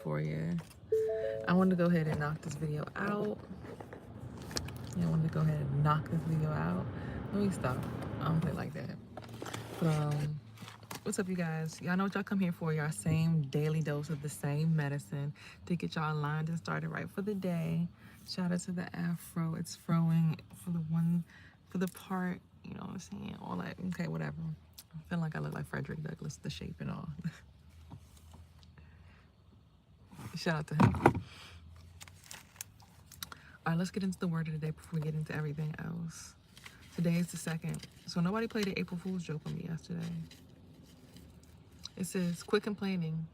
Euphoria. I wanted to go ahead and knock this video out. Yeah, I wanted to go ahead and knock this video out. Let me stop. I don't play like that. But what's up, you guys? Y'all know what y'all come here for. Y'all same daily dose of the same medicine to get y'all aligned and started right for the day. Shout out to the afro. It's froing for the part. You know what I'm saying? All that. Okay, whatever. I feel like I look like Frederick Douglass, the shape and all. Shout out to him. All right, let's get into the word of the day before we get into everything else. Today is the 2nd. So nobody played an April Fool's joke on me yesterday. It says, quit complaining.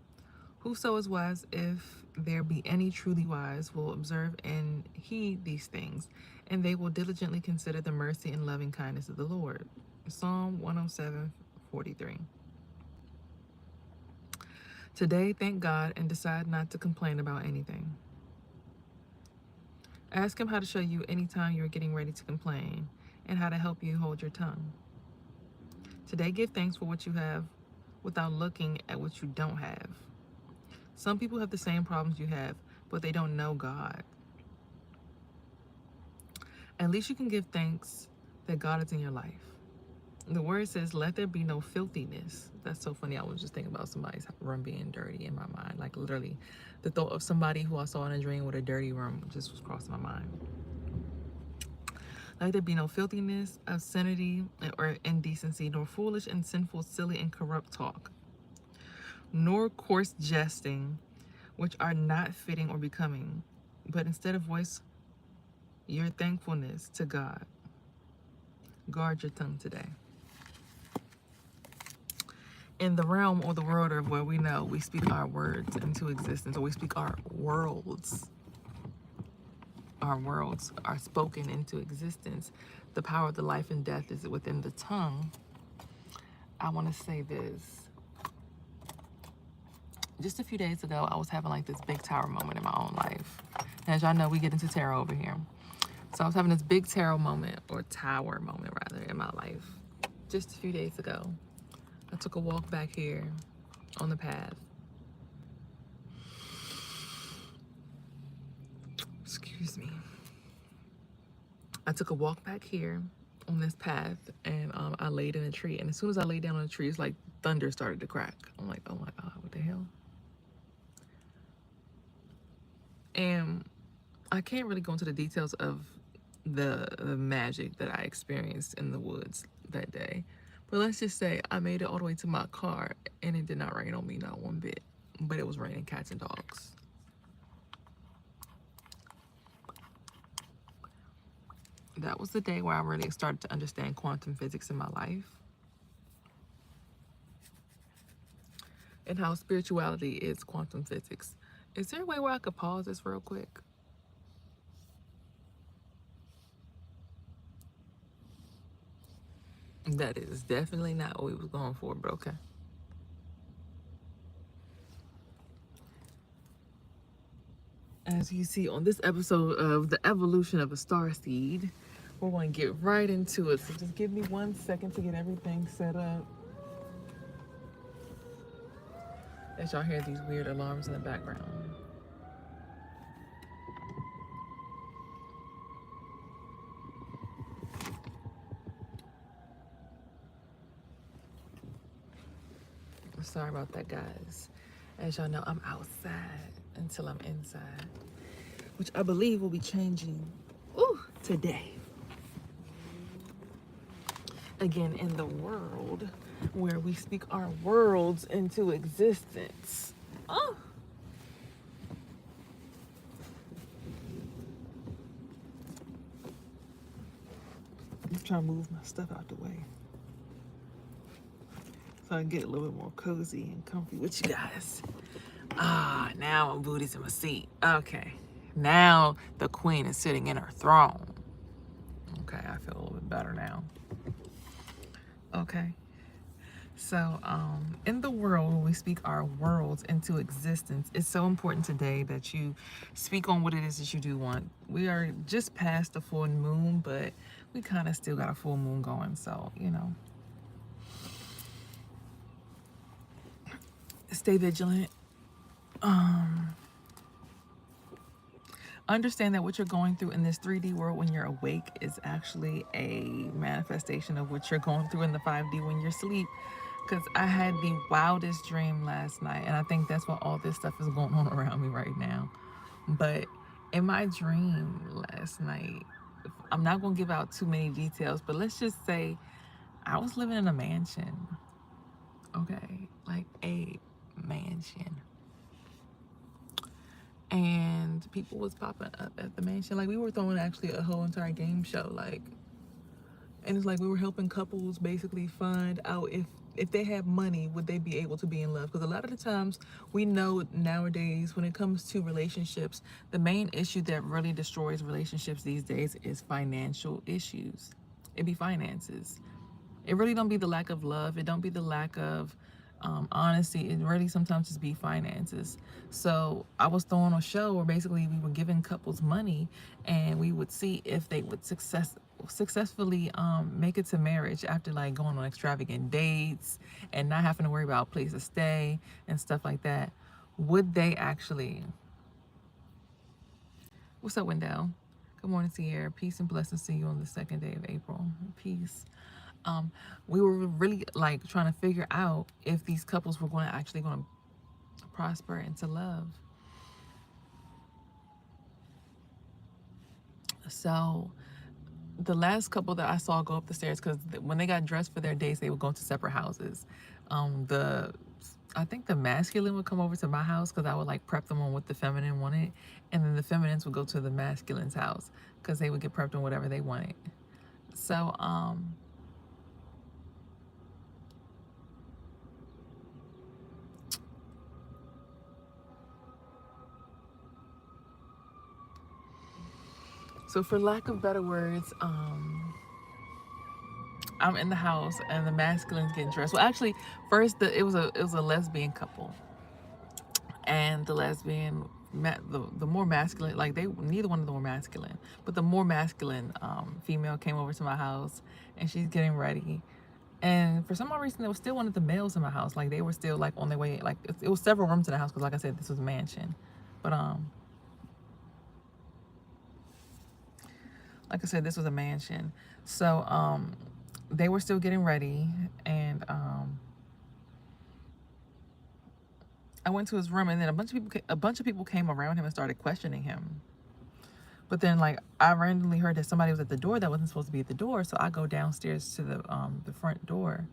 Whoso is wise, if there be any truly wise, will observe and heed these things, and they will diligently consider the mercy and loving kindness of the Lord. Psalm 107:43. Today, thank God and decide not to complain about anything. Ask him how to show you anytime you're getting ready to complain and how to help you hold your tongue. Today, give thanks for what you have without looking at what you don't have. Some people have the same problems you have, but they don't know God. At least you can give thanks that God is in your life. The word says, let there be no filthiness. That's so funny. I was just thinking about somebody's room being dirty in my mind. Like literally, the thought of somebody who I saw in a dream with a dirty room just was crossing my mind. Let there be no filthiness, obscenity, or indecency, nor foolish and sinful, silly and corrupt talk, nor coarse jesting, which are not fitting or becoming, but instead voice your thankfulness to God. Guard your tongue today. In the realm or the world of where we know we speak our words into existence, or we speak our worlds are spoken into existence. The power of the life and death is within the tongue. I want to say this. Just a few days ago, I was having like this big tower moment in my own life. And as y'all know, we get into tarot over here. So I was having this big tarot moment, or tower moment rather, in my life. Just a few days ago, I took a walk back here on the path. Excuse me. I took a walk back here on this path, and I laid in a tree. And as soon as I laid down on the tree, it's like thunder started to crack. I'm like, oh my God, what the hell? And I can't really go into the details of the magic that I experienced in the woods that day. But let's just say I made it all the way to my car, and it did not rain on me, not one bit. But it was raining cats and dogs. That was the day where I really started to understand quantum physics in my life, and how spirituality is quantum physics. Is there a way where I could pause this real quick? That is definitely not what we was going for, but okay. As you see on this episode of The Evolution of a Star Seed, we're going to get right into it. So just give me 1 second to get everything set up. As y'all hear these weird alarms in the background. Sorry about that, guys. As y'all know, I'm outside until I'm inside, which I believe will be changing today. Again, in the world where we speak our worlds into existence. Oh. I'm trying to move my stuff out the way so I can get a little bit more cozy and comfy with you guys. Now my booty's in my seat. Okay. Now the queen is sitting in her throne. Okay, I feel a little bit better now. Okay. So, in the world, when we speak our worlds into existence, it's so important today that you speak on what it is that you do want. We are just past the full moon, but we kind of still got a full moon going. So, you know, stay vigilant. Um, understand that what you're going through in this 3D world when you're awake is actually a manifestation of what you're going through in the 5D when you're asleep. Because I had the wildest dream last night, and I think that's why all this stuff is going on around me right now. But in my dream last night, I'm not going to give out too many details, but let's just say I was living in a mansion. Okay, like a mansion. And people was popping up at the mansion. Like we were throwing actually a whole entire game show. Like, and it's like we were helping couples basically find out if they have money, would they be able to be in love? Because a lot of the times we know nowadays when it comes to relationships, the main issue that really destroys relationships these days is financial issues. It be finances. It really don't be the lack of love. It don't be the lack of honesty. It really sometimes just be finances. So I was throwing a show where basically we were giving couples money, and we would see if they would successfully make it to marriage after like going on extravagant dates and not having to worry about a place to stay and stuff like that. Would they actually? What's up, Wendell? Good morning, Sierra. Peace and blessings to you on the second day of April. Peace. um, we were really like trying to figure out if these couples were going to prosper into love. So the last couple that I saw go up the stairs, because when they got dressed for their dates, they would go to separate houses. The I think the masculine would come over to my house because I would like prep them on what the feminine wanted, and then the feminines would go to the masculine's house because they would get prepped on whatever they wanted. So so for lack of better words, I'm in the house and the masculine's getting dressed. Well, actually, first it was a lesbian couple, and the lesbian the more masculine, like they neither one of them were masculine, but the more masculine female came over to my house, and she's getting ready. And for some odd reason, there was still one of the males in my house. Like they were still like on their way. Like it was several rooms in the house because, like I said, this was a mansion. But like I said, this was a mansion. So they were still getting ready, and I went to his room, and then a bunch of people came around him and started questioning him. But then, like, I randomly heard that somebody was at the door that wasn't supposed to be at the door, so I go downstairs to the front door.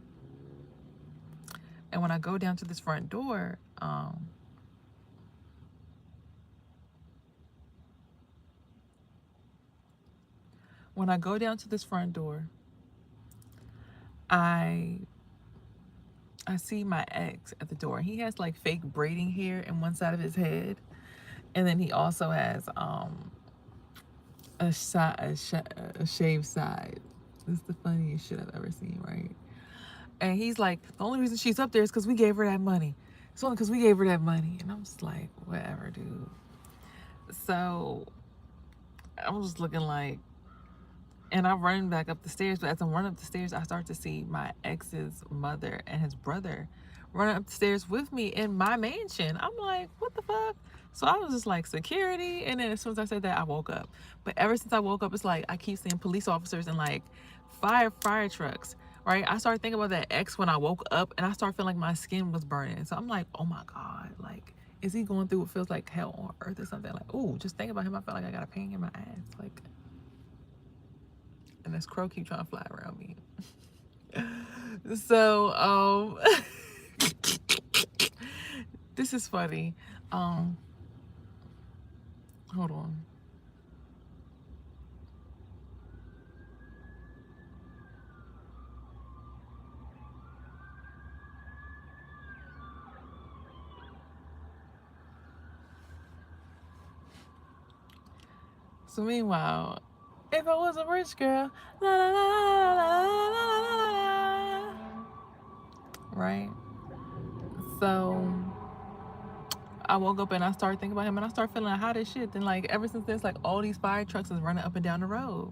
And when I go down to this front door, when I go down to this front door, I I see my ex at the door. He has like fake braiding hair in one side of his head, and then he also has a shaved side. This is the funniest shit I've ever seen, right? And he's like, the only reason she's up there is because we gave her that money. It's only because we gave her that money. And I'm just like, whatever, dude. So I'm just looking like, and I'm running back up the stairs. But as I'm running up the stairs, I start to see my ex's mother and his brother running up the stairs with me in my mansion. I'm like, what the fuck? So I was just like, security. And then as soon as I said that, I woke up. But ever since I woke up, it's like I keep seeing police officers and like fire trucks. Right? I started thinking about that ex when I woke up, and I started feeling like my skin was burning. So I'm like, oh my God, like, is he going through what feels like hell on earth or something? Like, ooh, just think about him. I felt like I got a pain in my ass. Like, and this crow keep trying to fly around me. So, this is funny. Hold on. So meanwhile, if I was a rich girl, la la la la la la la la, right? So I woke up and I started thinking about him, and I started feeling hot as shit. Then like ever since then, it's like all these fire trucks is running up and down the road.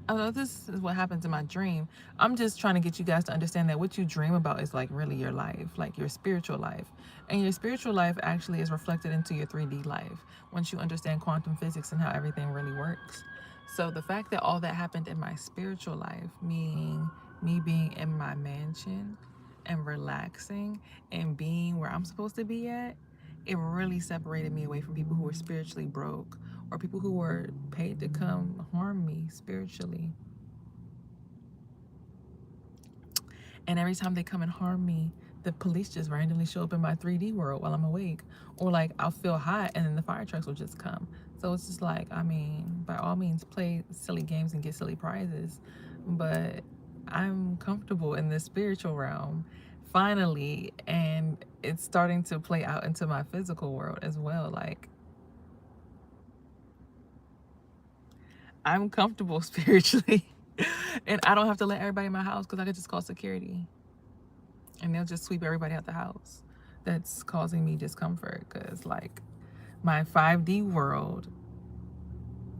although this is what happens in my dream, I'm just trying to get you guys to understand that what you dream about is like really your life, like your spiritual life. And your spiritual life actually is reflected into your 3D life once you understand quantum physics and how everything really works. So the fact that all that happened in my spiritual life, meaning me being in my mansion and relaxing and being where I'm supposed to be at, it really separated me away from people who were spiritually broke or people who were paid to come harm me spiritually. And every time they come and harm me, the police just randomly show up in my 3D world while I'm awake. Or like I'll feel hot and then the fire trucks will just come. So it's just like, I mean, by all means, play silly games and get silly prizes. But I'm comfortable in this spiritual realm finally. And it's starting to play out into my physical world as well. Like, I'm comfortable spiritually. And I don't have to let everybody in my house because I could just call security and they'll just sweep everybody out the house. That's causing me discomfort because, like, my 5D world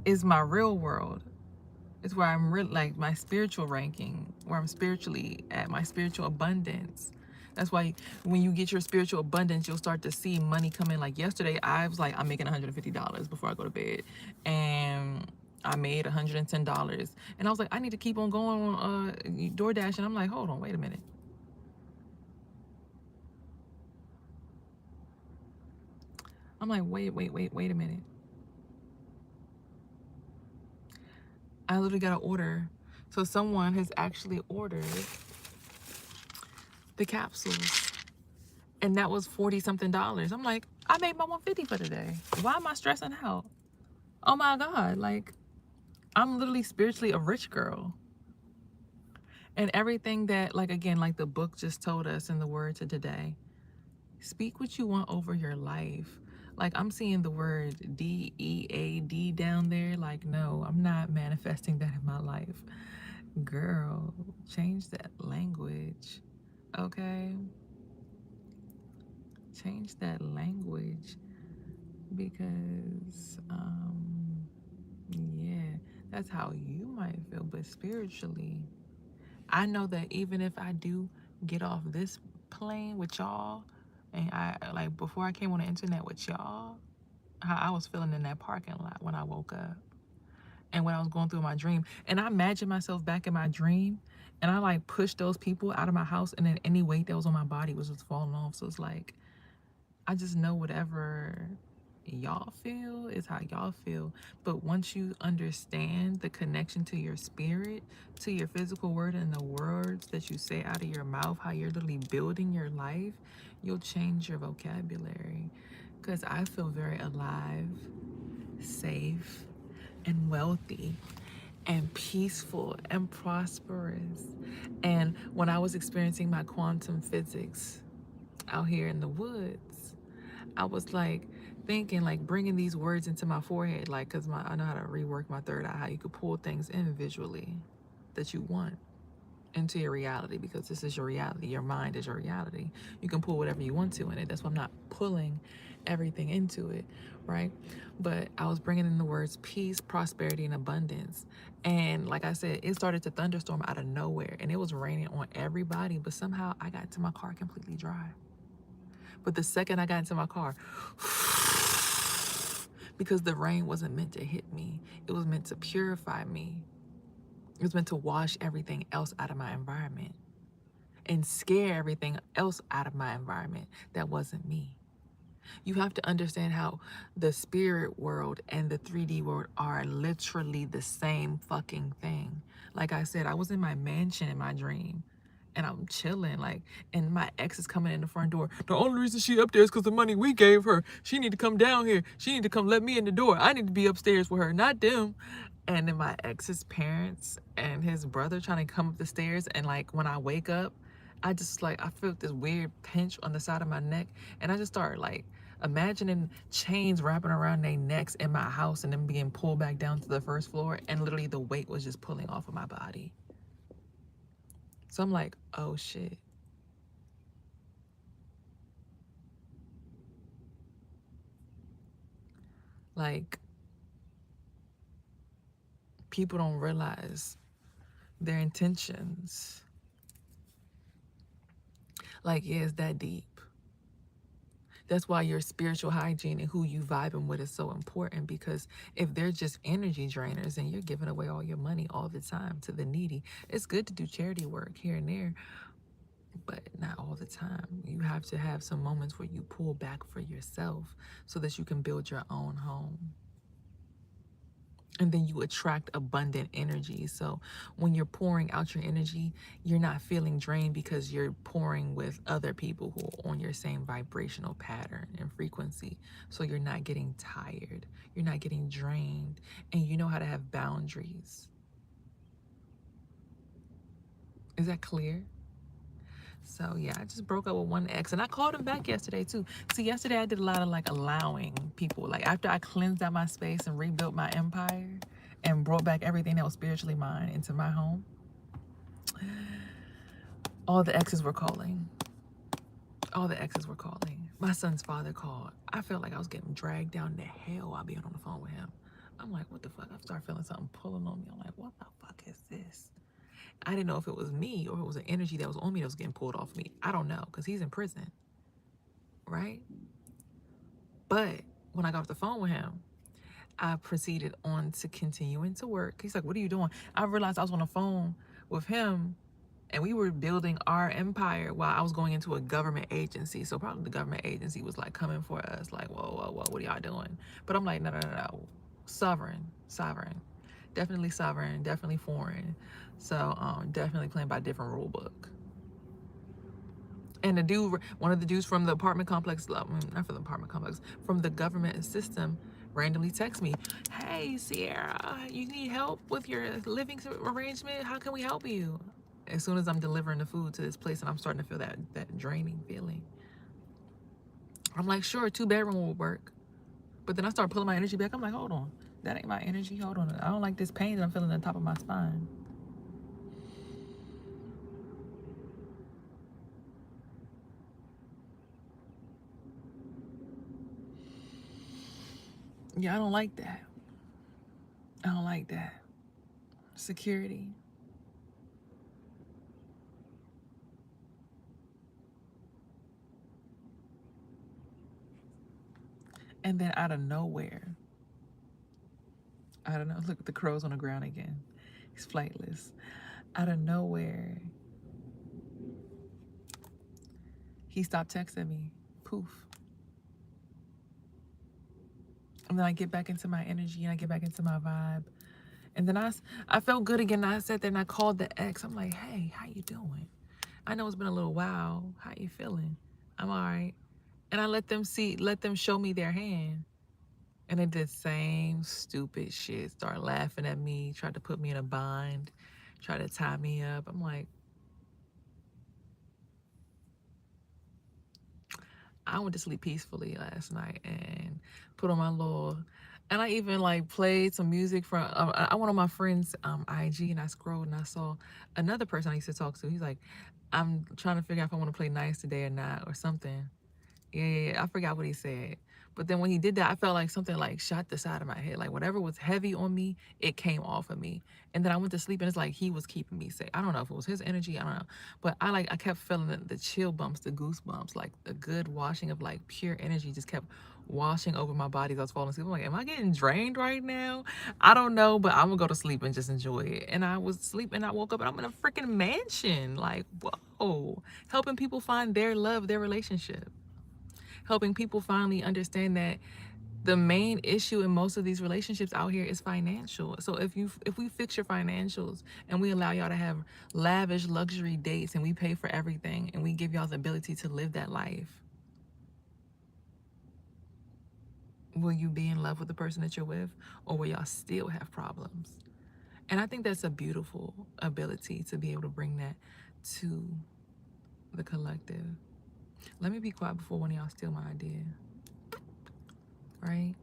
is my real world. It's where I'm really like my spiritual ranking, where I'm spiritually at my spiritual abundance. That's why when you get your spiritual abundance, you'll start to see money come in. Like yesterday, I was like, I'm making $150 before I go to bed. And I made $110. And I was like, I need to keep on going on DoorDash. And I'm like, hold on, wait a minute. I'm like, wait a minute. I literally got an order. So someone has actually ordered the capsules. And that was 40 something dollars. I'm like, I made my 150 for today. Why am I stressing out? Oh my God. Like, I'm literally spiritually a rich girl. And everything that, like, again, like the book just told us in the words of today, speak what you want over your life. Like, I'm seeing the word DEAD down there. Like, no, I'm not manifesting that in my life. Girl, change that language. Okay? Change that language because, yeah, that's how you might feel. But spiritually, I know that even if I do get off this plane with y'all, and I like before I came on the internet with y'all, how I was feeling in that parking lot when I woke up and when I was going through my dream. And I imagine myself back in my dream and I like pushed those people out of my house and then any weight that was on my body was just falling off. So it's like, I just know whatever y'all feel is how y'all feel. But once you understand the connection to your spirit, to your physical word, and the words that you say out of your mouth, how you're literally building your life, you'll change your vocabulary. Because I feel very alive, safe, and wealthy and peaceful and prosperous. And when I was experiencing my quantum physics out here in the woods, I was like thinking, like bringing these words into my forehead, like, because I know how to rework my third eye, how you could pull things in visually that you want into your reality, because this is your reality. Your mind is your reality. You can pull whatever you want to in it. That's why I'm not pulling everything into it, right? But I was bringing in the words peace, prosperity, and abundance. And like I said, it started to thunderstorm out of nowhere and it was raining on everybody, but somehow I got to my car completely dry. But the second I got into my car, because the rain wasn't meant to hit me, it was meant to purify me. It was meant to wash everything else out of my environment and scare everything else out of my environment that wasn't me. You have to understand how the spirit world and the 3D world are literally the same fucking thing. Like I said, I was in my mansion in my dream and I'm chilling, like, and my ex is coming in the front door. The only reason she up there is because the money we gave her. She need to come down here. She need to come let me in the door. I need to be upstairs with her, not them. And then my ex's parents and his brother trying to come up the stairs. And like when I wake up, I just like I felt this weird pinch on the side of my neck, and I just started like imagining chains wrapping around their necks in my house and then being pulled back down to the first floor, and literally the weight was just pulling off of my body. So I'm like, oh shit. Like, people don't realize their intentions. Like, yeah, it's that deep. That's why your spiritual hygiene and who you vibing with is so important, because if they're just energy drainers and you're giving away all your money all the time to the needy, it's good to do charity work here and there, but not all the time. You have to have some moments where you pull back for yourself so that you can build your own home. And then you attract abundant energy. So when you're pouring out your energy, you're not feeling drained because you're pouring with other people who are on your same vibrational pattern and frequency. So you're not getting tired, you're not getting drained, and you know how to have boundaries. Is that clear? So yeah, I just broke up with one ex, and I called him back yesterday too. See, yesterday I did a lot of like allowing people. Like after I cleansed out my space and rebuilt my empire and brought back everything that was spiritually mine into my home, all the exes were calling. All the exes were calling. My son's father called. I felt like I was getting dragged down to hell while being on the phone with him. I'm like, what the fuck? I started feeling something pulling on me. I'm like, what the fuck is this? I didn't know if it was me or it was an energy that was on me that was getting pulled off me. I don't know, because he's in prison, right? But when I got off the phone with him, I proceeded on to continuing to work. He's like, what are you doing? I realized I was on the phone with him and we were building our empire while I was going into a government agency. So probably the government agency was like coming for us, like, whoa, whoa, whoa, what are y'all doing? But I'm like, no, no, no, no. Sovereign. Definitely sovereign, definitely foreign. So definitely playing by a different rule book. And the dude, one of the dudes from the apartment complex, not from the apartment complex, from the government system, randomly texts me, hey, Sierra, you need help with your living arrangement? How can we help you? As soon as I'm delivering the food to this place and I'm starting to feel that draining feeling, I'm like, sure, 2-bedroom will work. But then I start pulling my energy back. I'm like, hold on, that ain't my energy. Hold on, I don't like this pain that I'm feeling at the top of my spine. Yeah, I don't like that. I don't like that. Security. And then out of nowhere, I don't know, look at the crows on the ground again. He's flightless. Out of nowhere, he stopped texting me. Poof. And then I get back into my energy and I get back into my vibe. And then I felt good again. I sat there and I called the ex. I'm like, hey, how you doing? I know it's been a little while. How you feeling? I'm all right. And I let them show me their hand. And they did the same stupid shit. Start laughing at me, tried to put me in a bind, tried to tie me up. I'm like, I went to sleep peacefully last night and put on my little, and I even like played some music from, I went on my friend's IG and I scrolled and I saw another person I used to talk to. He's like, I'm trying to figure out if I want to play nice today or not or something. Yeah, I forgot what he said. But then when he did that, I felt like something like shot the side of my head. Like whatever was heavy on me, it came off of me. And then I went to sleep and it's like he was keeping me safe. I don't know if it was his energy, I don't know. But I kept feeling the chill bumps, the goosebumps, like the good washing of like pure energy just kept washing over my body as I was falling asleep. I'm like, am I getting drained right now? I don't know, but I'm gonna go to sleep and just enjoy it. And I was sleeping, I woke up and I'm in a freaking mansion. Like, whoa, helping people find their love, their relationship, helping people finally understand that the main issue in most of these relationships out here is financial. So if we fix your financials and we allow y'all to have lavish luxury dates and we pay for everything and we give y'all the ability to live that life, will you be in love with the person that you're with, or will y'all still have problems? And I think that's a beautiful ability to be able to bring that to the collective. Let me be quiet before one of y'all steal my idea, right?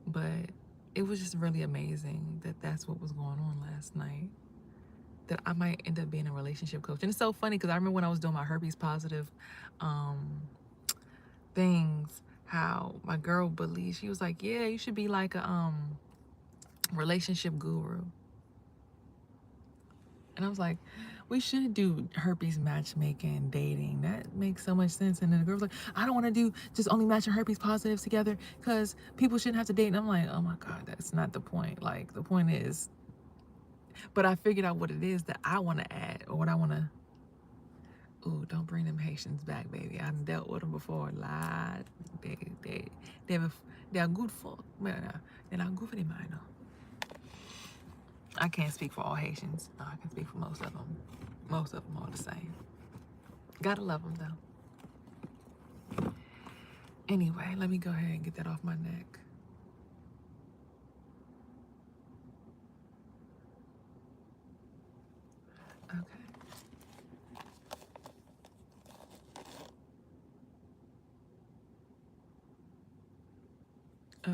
But it was just really amazing that that's what was going on last night, that I might end up being a relationship coach. And it's so funny because I remember when I was doing my herpes positive things, how my girl believed, she was like, yeah, you should be like a relationship guru. And I was like, we should do herpes matchmaking, dating. That makes so much sense. And then the girl was like, I don't want to do just only matching herpes positives together because people shouldn't have to date. And I'm like, oh my God, that's not the point. Like, the point is, but I figured out what it is that I want to add or what I want to. Ooh, don't bring them Haitians back, baby. I've dealt with them before. Lied. They're good for, they're not good for the mind. I can't speak for all Haitians. I can speak for most of them. Most of them are the same. Gotta love them though. Anyway, let me go ahead and get that off my neck. Okay.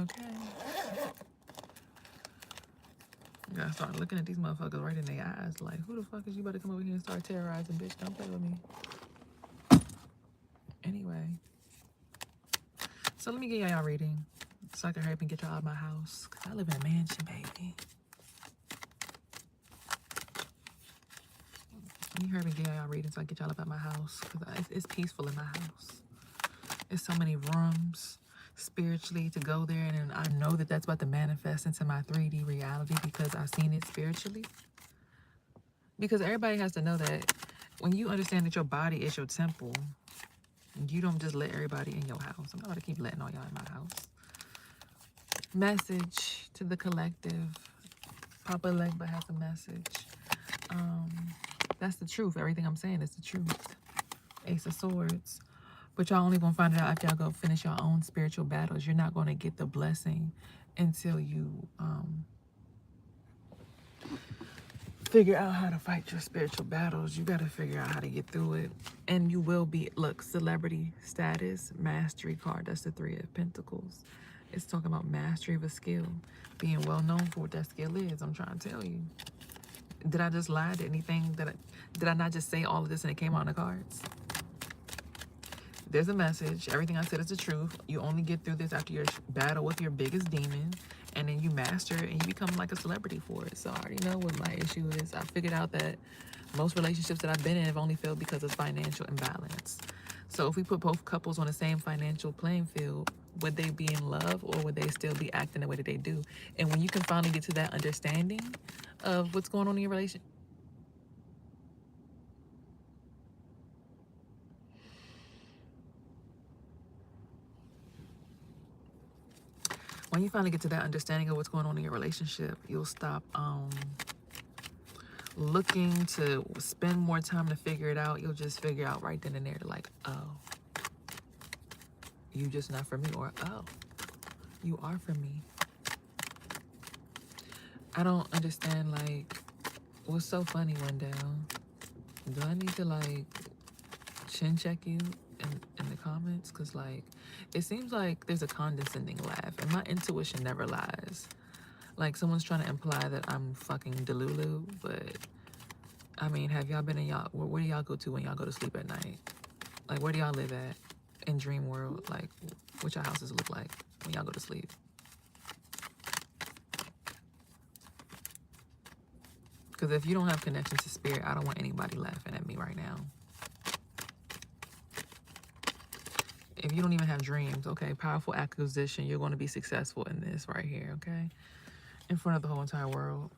Okay. I gotta start looking at these motherfuckers right in their eyes like, who the fuck is you about to come over here and start terrorizing, bitch? Don't play with me. Anyway. So let me get y'all reading so I can hurry up and get y'all out of my house. Cause I live in a mansion, baby. Let me hurry up and get y'all reading so I can get y'all up at my house. Cause it's peaceful in my house. There's so many rooms spiritually to go there, and I know that that's about to manifest into my 3D reality because I've seen it spiritually. Because everybody has to know that when you understand that your body is your temple, you don't just let everybody in your house. I'm not going to keep letting all y'all in my house. Message to the collective. Papa Legba has a message. That's the truth. Everything I'm saying is the truth. Ace of Swords. But y'all only gonna find it out after y'all go finish your own spiritual battles. You're not gonna get the blessing until you figure out how to fight your spiritual battles. You gotta figure out how to get through it. And you will be, look, celebrity status, mastery card. That's the 3 of Pentacles. It's talking about mastery of a skill. Being well known for what that skill is. I'm trying to tell you. Did I just lie? Did I not just say all of this and it came out on the cards? There's a message. Everything I said is the truth. You only get through this after your battle with your biggest demon, and then you master it and you become like a celebrity for it. So I already know what my issue is. I figured out that most relationships that I've been in have only failed because of financial imbalance. So if we put both couples on the same financial playing field, would they be in love or would they still be acting the way that they do? And when you can finally get to that understanding of what's going on in your relationship, when you finally get to that understanding of what's going on in your relationship, you'll stop looking to spend more time to figure it out. You'll just figure out right then and there, like, oh, you just not for me, or oh, you are for me. I don't understand, like, what's so funny, Wendell? Do I need to, like, chin check you in the comments? Because, like, it seems like there's a condescending laugh, and my intuition never lies. Like, someone's trying to imply that I'm fucking Delulu, but, I mean, have y'all been in y'all, where do y'all go to when y'all go to sleep at night? Like, where do y'all live at in dream world? Like, what your houses look like when y'all go to sleep? Because if you don't have connection to spirit, I don't want anybody laughing at me right now. If you don't even have dreams, okay, powerful acquisition, you're going to be successful in this right here, okay? In front of the whole entire world.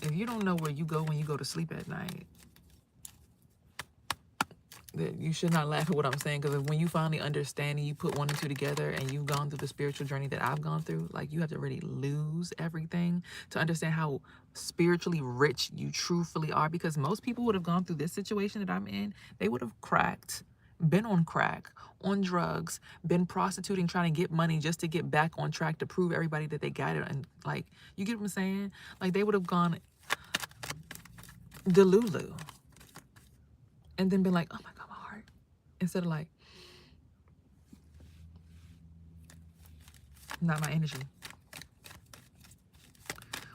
If you don't know where you go when you go to sleep at night, that you should not laugh at what I'm saying, because when you finally understand and you put 1 and 2 together and you've gone through the spiritual journey that I've gone through, like, you have to really lose everything to understand how spiritually rich you truthfully are. Because most people would have gone through this situation that I'm in, they would have cracked, been on crack, on drugs, been prostituting, trying to get money just to get back on track to prove everybody that they got it. And, like, you get what I'm saying? Like, they would have gone Delulu and then been like, oh my God, my heart. Instead of like, not my energy.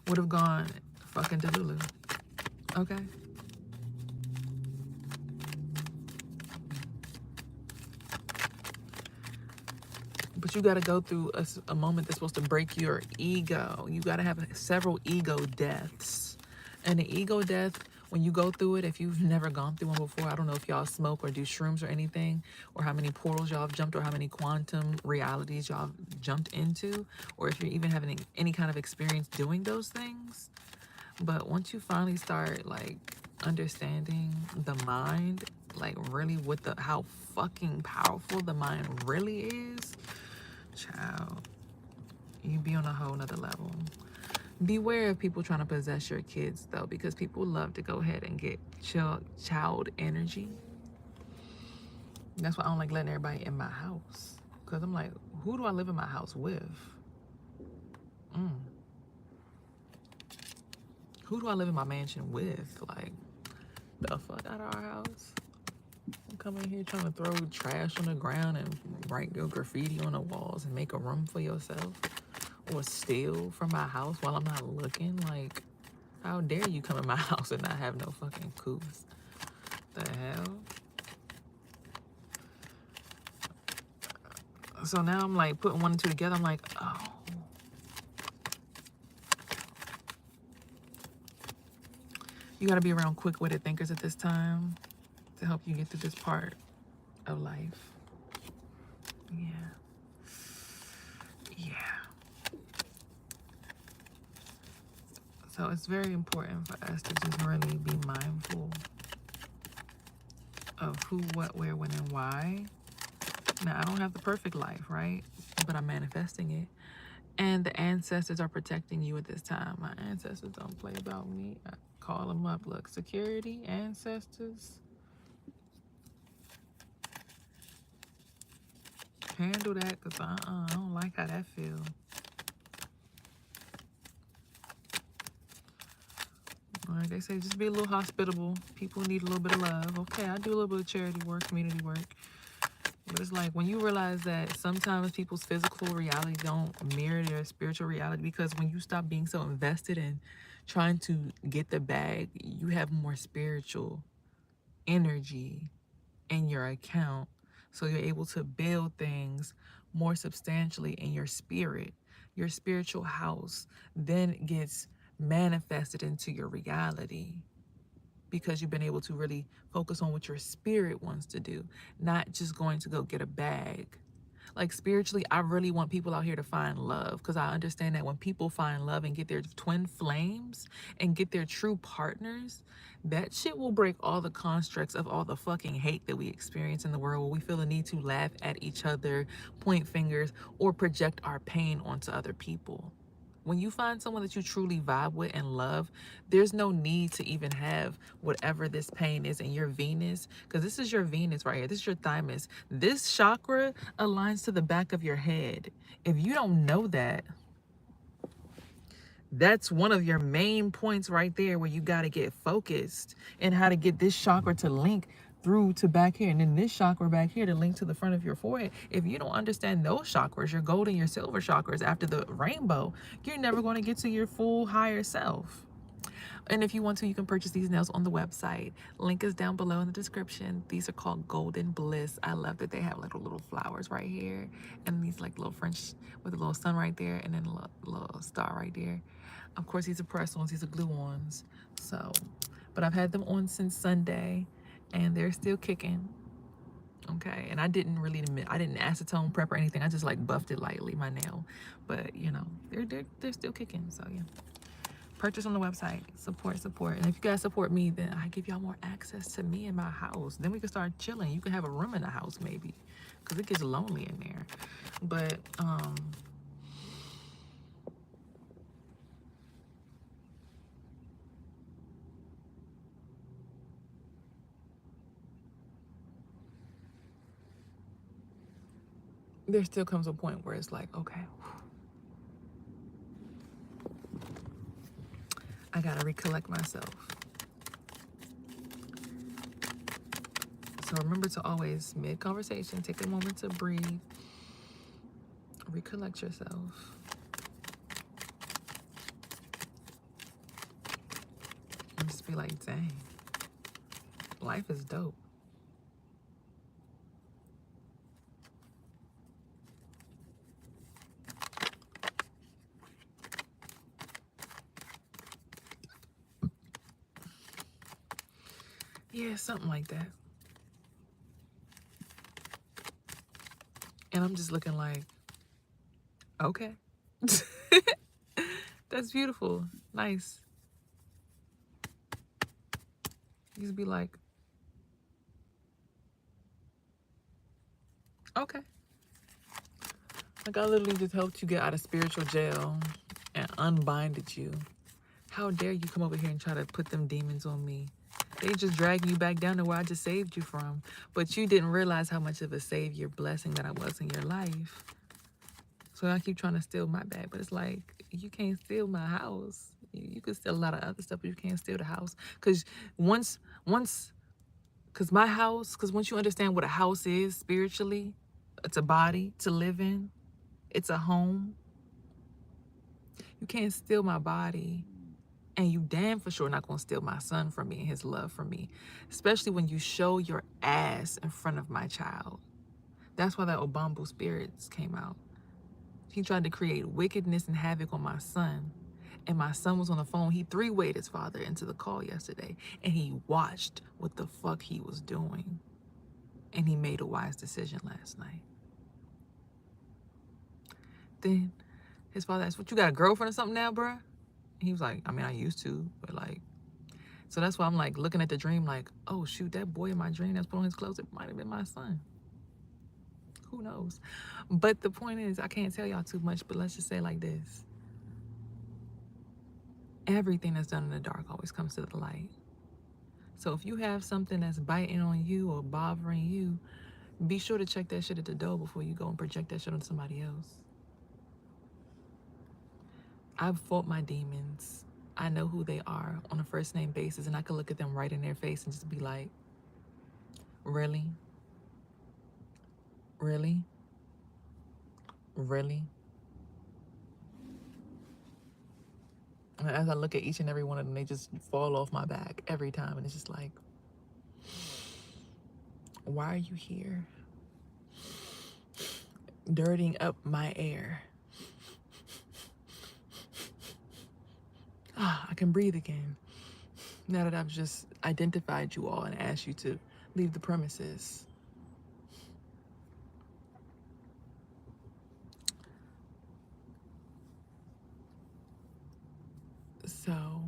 Would have gone fucking Delulu. Okay? But you got to go through a moment that's supposed to break your ego. You got to have several ego deaths And the ego death, when you go through it, if you've never gone through one before, I don't know if y'all smoke or do shrooms or anything, or how many portals y'all have jumped, or how many quantum realities y'all have jumped into, or if you're even having any kind of experience doing those things. But once you finally start like understanding the mind, like really what how fucking powerful the mind really is, child, you be on a whole nother level. Beware of people trying to possess your kids though, because people love to go ahead and get child energy. That's why I don't like letting everybody in my house, because I'm like, who do I live in my house with? Who do I live in my mansion with? Like, the fuck out of our house? Come in here trying to throw trash on the ground and write your graffiti on the walls and make a room for yourself, or steal from my house while I'm not looking. Like, how dare you come in my house and not have no fucking coos? The hell? So now I'm like putting one and two together. I'm like, oh, you gotta be around quick-witted thinkers at this time to help you get through this part of life. Yeah. So it's very important for us to just really be mindful of who, what, where, when, and why. Now, I don't have the perfect life, right? But I'm manifesting it. And the ancestors are protecting you at this time. My ancestors don't play about me. I call them up. Look, security, ancestors. Handle that, because I don't like how that feels. Like they say, just be a little hospitable. People need a little bit of love. Okay, I do a little bit of charity work, community work. But it's like when you realize that sometimes people's physical reality don't mirror their spiritual reality, because when you stop being so invested in trying to get the bag, you have more spiritual energy in your account. So you're able to build things more substantially in your spirit. Your spiritual house then gets manifested into your reality, because you've been able to really focus on what your spirit wants to do, not just going to go get a bag. Like spiritually, I really want people out here to find love, because I understand that when people find love and get their twin flames and get their true partners, that shit will break all the constructs of all the fucking hate that we experience in the world, where we feel the need to laugh at each other, point fingers, or project our pain onto other people. When you find someone that you truly vibe with and love, there's no need to even have whatever this pain is in your Venus, because this is your Venus right here. This is your thymus. This chakra aligns to the back of your head. If you don't know that, that's one of your main points right there, where you got to get focused and how to get this chakra to link through to back here, and then this chakra back here to link to the front of your forehead. If you don't understand those chakras, your gold and your silver chakras after the rainbow, you're never going to get to your full higher self. And if you want to, you can purchase these nails on the website. Link is down below in the description. These are called Golden Bliss. I love that they have little flowers right here, and these like little French with a little sun right there, and then a little star right there. Of course, these are pressed ones. These are glue ones. So, but I've had them on since Sunday, and they're still kicking. Okay, and I didn't acetone prep or anything. I just like buffed it lightly, my nail. But you know, they're still kicking. So yeah. Purchase on the website. Support. And if you guys support me, then I give y'all more access to me in my house. Then we can start chilling. You can have a room in the house maybe, because it gets lonely in there. But there still comes a point where it's like, okay, I gotta recollect myself. So remember to always, mid-conversation, take a moment to breathe, recollect yourself. And just be like, dang, life is dope. Yeah, something like that. And I'm just looking like, okay. That's beautiful. Nice. You just be like, okay. Like I literally just helped you get out of spiritual jail and unbinded you. How dare you come over here and try to put them demons on me? They just dragging you back down to where I just saved you from. But you didn't realize how much of a savior blessing that I was in your life. So I keep trying to steal my bag, but it's like, you can't steal my house. You can steal a lot of other stuff, but you can't steal the house. Because because my house, because once you understand what a house is spiritually, it's a body to live in, it's a home. You can't steal my body. And you damn for sure not gonna steal my son from me and his love for me. Especially when you show your ass in front of my child. That's why that Obambo spirits came out. He tried to create wickedness and havoc on my son. And my son was on the phone. He three-wayed his father into the call yesterday. And he watched what the fuck he was doing. And he made a wise decision last night. Then his father asked, what, you got a girlfriend or something now, bruh? He was like, I mean, I used to, but like, so that's why I'm like looking at the dream like, oh shoot, that boy in my dream that's put on his clothes, it might have been my son. Who knows? But the point is, I can't tell y'all too much, but let's just say like this. Everything that's done in the dark always comes to the light. So if you have something that's biting on you or bothering you, be sure to check that shit at the door before you go and project that shit on somebody else. I've fought my demons. I know who they are on a first name basis, and I can look at them right in their face and just be like, really? Really? Really? And as I look at each and every one of them, they just fall off my back every time. And it's just like, why are you here? Dirtying up my air. I can breathe again. Now that I've just identified you all and asked you to leave the premises. So,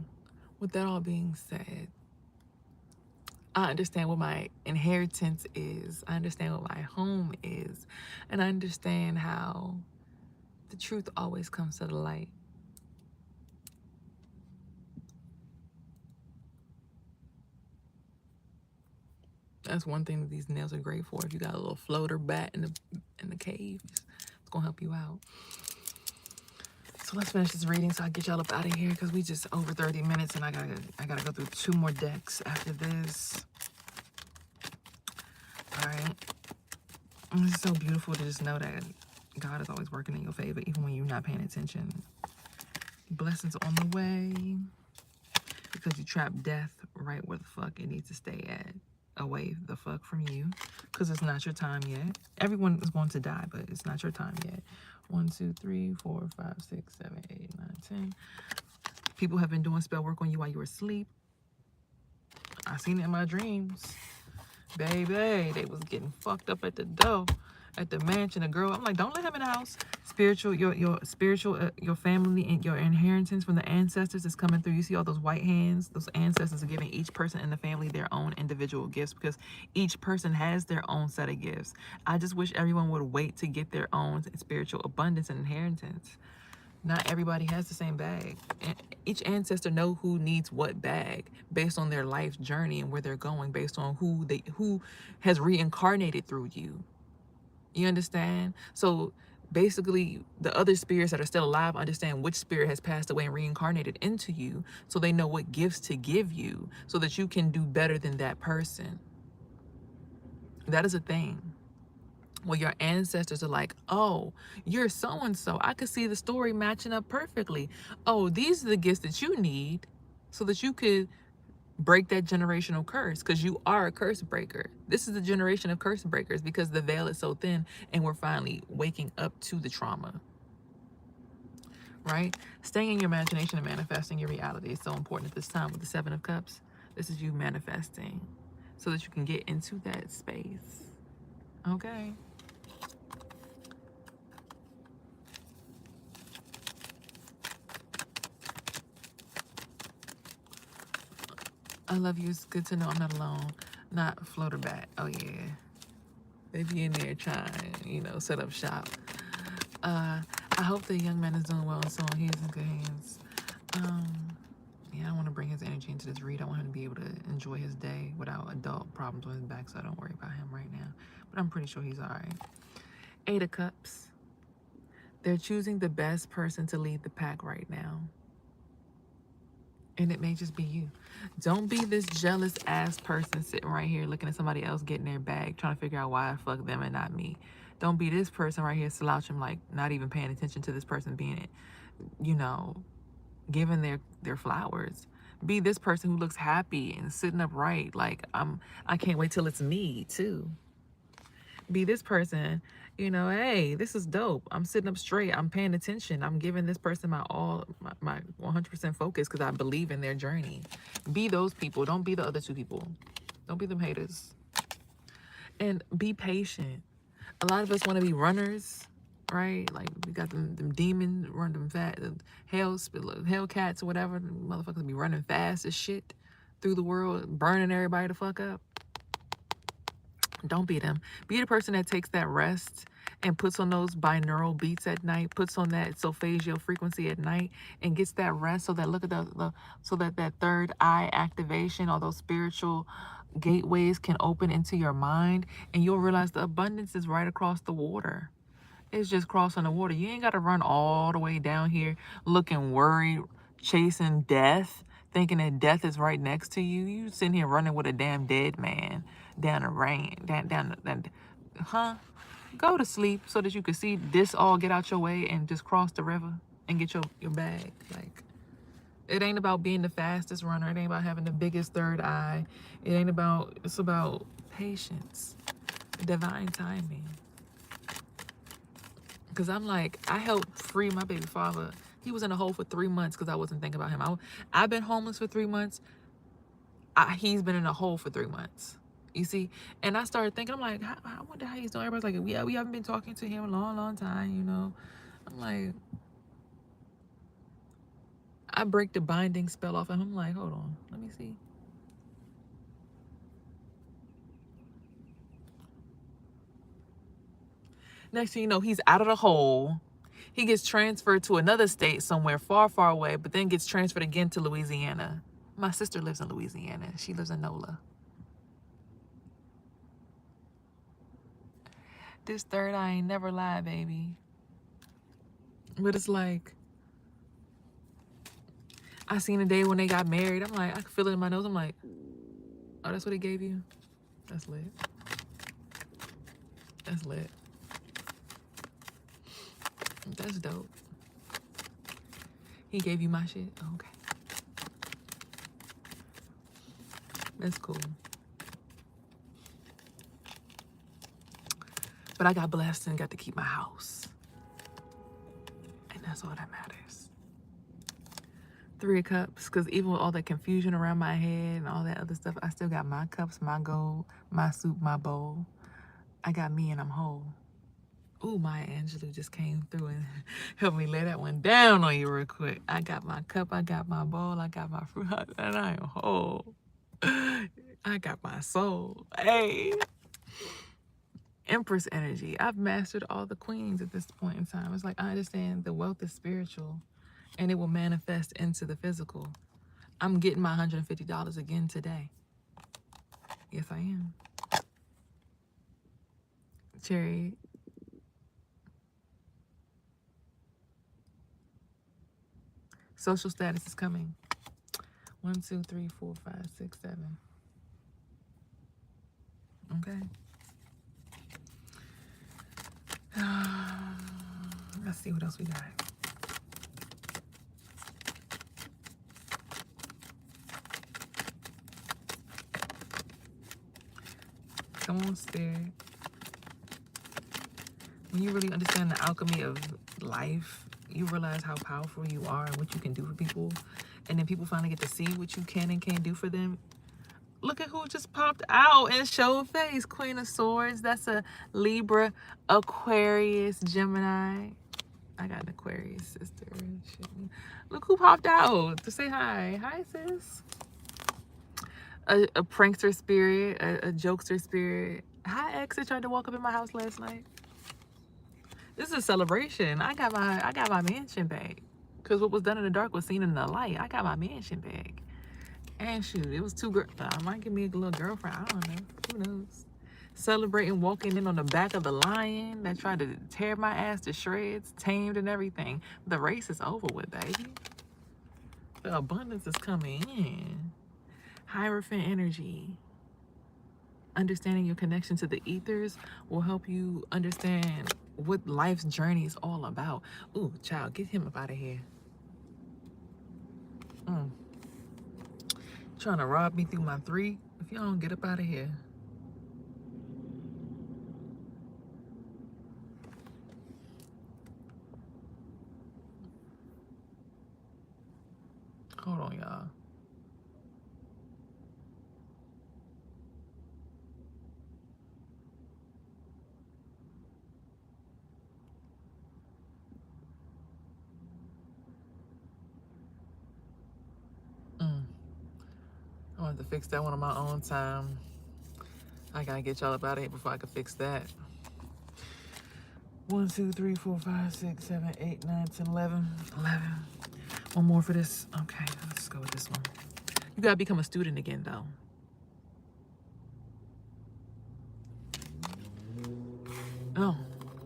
with that all being said, I understand what my inheritance is. I understand what my home is. And I understand how the truth always comes to the light. That's one thing that these nails are great for. If you got a little floater bat in the cave, it's gonna help you out. So let's finish this reading so I get y'all up out of here because we just over 30 minutes and I gotta go through 2 more decks after this. All right. And it's so beautiful to just know that God is always working in your favor, even when you're not paying attention. Blessings on the way because you trapped death right where the fuck it needs to stay at. Away the fuck from you because it's not your time yet. Everyone is going to die, but it's not your time yet. 1, 2, 3, 4, 5, 6, 7, 8, 9, 10. People have been doing spell work on you while you were asleep. I seen it in my dreams. Baby, they was getting fucked up at the door, at the mansion. The girl, I'm like, don't let him in the house. Spiritual, your spiritual, your family and your inheritance from the ancestors is coming through. You see all those white hands? Those ancestors are giving each person in the family their own individual gifts because each person has their own set of gifts. I just wish everyone would wait to get their own spiritual abundance and inheritance. Not everybody has the same bag. Each ancestor know who needs what bag based on their life journey and where they're going, based on who has reincarnated through you. You understand? So basically, the other spirits that are still alive understand which spirit has passed away and reincarnated into you, so they know what gifts to give you so that you can do better than that person. That is a thing. Well, your ancestors are like, oh, you're so-and-so. I could see the story matching up perfectly. Oh, these are the gifts that you need so that you could break that generational curse because you are a curse breaker. This is the generation of curse breakers because the veil is so thin and we're finally waking up to the trauma. Right? Staying in your imagination and manifesting your reality is so important at this time with the 7 of Cups. This is you manifesting. so that you can get into that space. Okay? I love you. It's good to know I'm not alone. Not floater bat. Oh, yeah. They be in there trying, you know, set up shop. I hope the young man is doing well and so on. He's in good hands. Yeah, I don't want to bring his energy into this read. I want him to be able to enjoy his day without adult problems with his back, so I don't worry about him right now. But I'm pretty sure he's all right. 8 of Cups. They're choosing the best person to lead the pack right now. And it may just be you. Don't be this jealous ass person sitting right here looking at somebody else getting their bag, trying to figure out why I fuck them and not me. Don't be this person right here slouching, like not even paying attention to this person being, you know, giving their flowers. Be this person who looks happy and sitting upright, like I can't wait till it's me too. Be this person, you know, hey, this is dope. I'm sitting up straight. I'm paying attention. I'm giving this person my all, my 100% focus because I believe in their journey. Be those people. Don't be the other 2 people. Don't be them haters. And be patient. A lot of us want to be runners, right? Like we got them demons, run them fat, hell cats or whatever. Motherfuckers be running fast as shit through the world, burning everybody the fuck up. Don't be them. Be the person that takes that rest and puts on those binaural beats at night, puts on that solfeggio frequency at night, and gets that rest. So that look at so that third eye activation, all those spiritual gateways can open into your mind, and you'll realize the abundance is right across the water. It's just crossing the water. You ain't got to run all the way down here looking worried, chasing death, thinking that death is right next to you. You sitting here running with a damn dead man down the rain, huh? Go to sleep so that you can see this all get out your way and just cross the river and get your bag. Like, it ain't about being the fastest runner. It ain't about having the biggest third eye. It's about patience, divine timing. Because I'm like, I helped free my baby father. He was in a hole for 3 months because I wasn't thinking about him. I've been homeless for 3 months. He's been in a hole for 3 months. You see? And I started thinking, I'm like, I wonder how he's doing. Everybody's like, yeah, we haven't been talking to him a long, long time, you know? I'm like, I break the binding spell off of him. I'm like, hold on, let me see. Next thing you know, he's out of the hole. He gets transferred to another state somewhere far, far away, but then gets transferred again to Louisiana. My sister lives in Louisiana. She lives in NOLA. This third eye ain't never lied, baby. But it's like, I seen the day when they got married. I'm like, I could feel it in my nose. I'm like, oh, that's what he gave you? That's lit. That's lit. That's dope. He gave you my shit? Oh, okay. That's cool. But I got blessed and got to keep my house. And that's all that matters. 3 of Cups, because even with all that confusion around my head and all that other stuff, I still got my cups, my gold, my soup, my bowl. I got me and I'm whole. Ooh, Maya Angelou just came through and helped me lay that one down on you real quick. I got my cup, I got my bowl, I got my fruit, and I am whole. I got my soul. Hey. Empress energy. I've mastered all the queens at this point in time. It's like, I understand the wealth is spiritual and it will manifest into the physical. I'm getting my $150 again today. Yes, I am. Cherry. Social status is coming. 1, 2, 3, 4, 5, 6, 7. Okay. Let's see what else we got. Come on, Spirit. When you really understand the alchemy of life, you realize how powerful you are and what you can do for people. And then people finally get to see what you can and can't do for them. Look at who just popped out and showed face. Queen of Swords. That's a Libra, Aquarius, Gemini. I got an Aquarius sister. Look who popped out to say hi. Hi, sis. A prankster spirit, a jokester spirit. Hi, ex that tried to walk up in my house last night. This is a celebration. I got my mansion back. Cause what was done in the dark was seen in the light. I got my mansion back. And shoot, it was two girls. I might give me a little girlfriend. I don't know. Who knows? Celebrating walking in on the back of the lion that tried to tear my ass to shreds, tamed and everything. The race is over with, baby. The abundance is coming in. Hierophant energy. Understanding your connection to the ethers will help you understand what life's journey is all about. Ooh, child, get him up out of here. Trying to rob me through my 3. If y'all don't get up out of here. Hold on, y'all. I wanted to fix that one on my own time. I gotta get y'all up out of here before I can fix that. 1, 2, 3, 4, 5, 6, 7, 8, 9, 10, 11. 11. One more for this. Okay, let's go with this one. You gotta become a student again, though.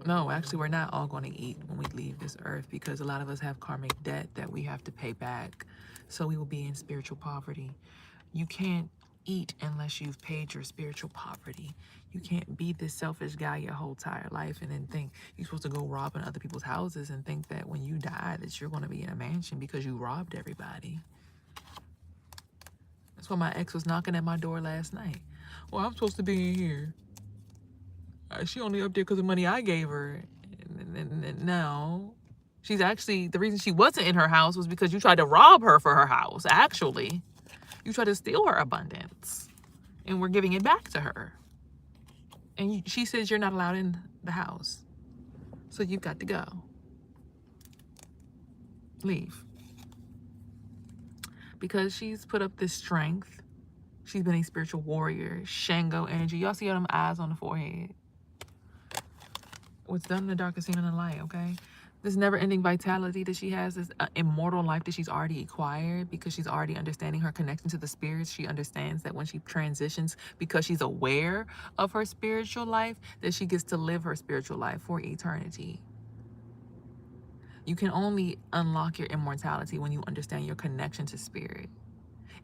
No, actually, we're not all going to eat when we leave this earth because a lot of us have karmic debt that we have to pay back. So we will be in spiritual poverty. You can't eat unless you've paid your spiritual poverty. You can't be this selfish guy your whole entire life and then think you're supposed to go robbing other people's houses and think that when you die that you're going to be in a mansion because you robbed everybody. That's why my ex was knocking at my door last night. Well, I'm supposed to be in here. She only up there because of money I gave her. And no. She's actually, the reason she wasn't in her house was because you tried to rob her for her house, actually. You tried to steal her abundance. And we're giving it back to her. And she says you're not allowed in the house. So you've got to go. Leave. Because she's put up this strength. She's been a spiritual warrior. Shango energy. Y'all see all them eyes on the forehead. What's done in the dark is seen in the light, okay? This never-ending vitality that she has, this immortal life that she's already acquired because she's already understanding her connection to the spirits. She understands that when she transitions, because she's aware of her spiritual life, that she gets to live her spiritual life for eternity. You can only unlock your immortality when you understand your connection to spirit.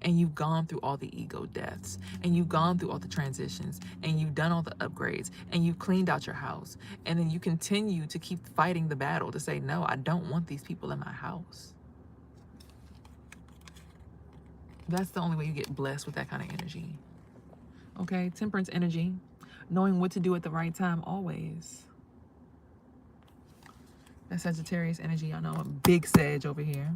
And you've gone through all the ego deaths, and you've gone through all the transitions, and you've done all the upgrades, and you've cleaned out your house. And then you continue to keep fighting the battle to say, no, I don't want these people in my house. That's the only way you get blessed with that kind of energy. Okay, temperance energy, knowing what to do at the right time always. That Sagittarius energy, I know a big Sag over here.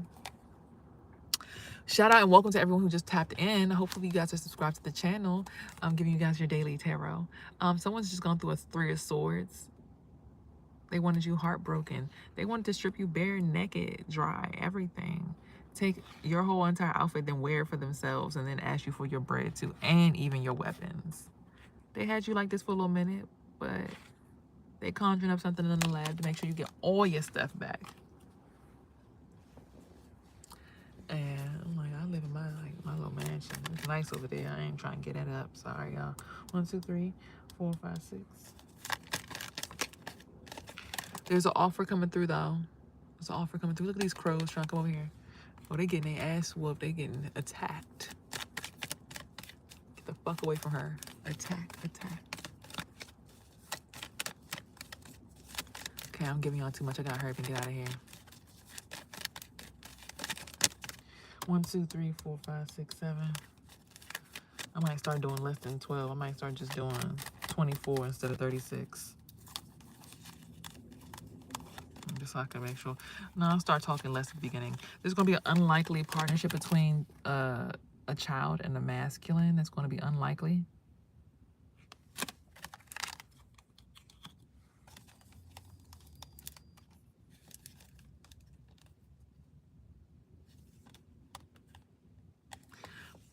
Shout out and welcome to everyone who just tapped in. Hopefully you guys are subscribed to the channel. I'm giving you guys your daily tarot. Someone's just gone through a 3 of Swords. They wanted you heartbroken. They wanted to strip you bare, naked, dry, everything. Take your whole entire outfit, then wear it for themselves, and then ask you for your bread too, and even your weapons. They had you like this for a little minute, but they conjuring up something in the lab to make sure you get all your stuff back. And I'm like, I live in my little mansion. It's nice over there. I ain't trying to get it up. Sorry, y'all. 1, 2, 3, 4, 5, 6. There's an offer coming through, though. There's an offer coming through. Look at these crows trying to come over here. Oh, they getting their ass whooped. They getting attacked. Get the fuck away from her. Attack, attack. Okay, I'm giving y'all too much. I gotta hurry up and get out of here. 1, 2, 3, 4, 5, 6, 7. I might start doing less than 12. I might start just doing 24 instead of 36. Just so I can make sure. No, I'll start talking less at the beginning. There's going to be an unlikely partnership between a child and a masculine, that's going to be unlikely.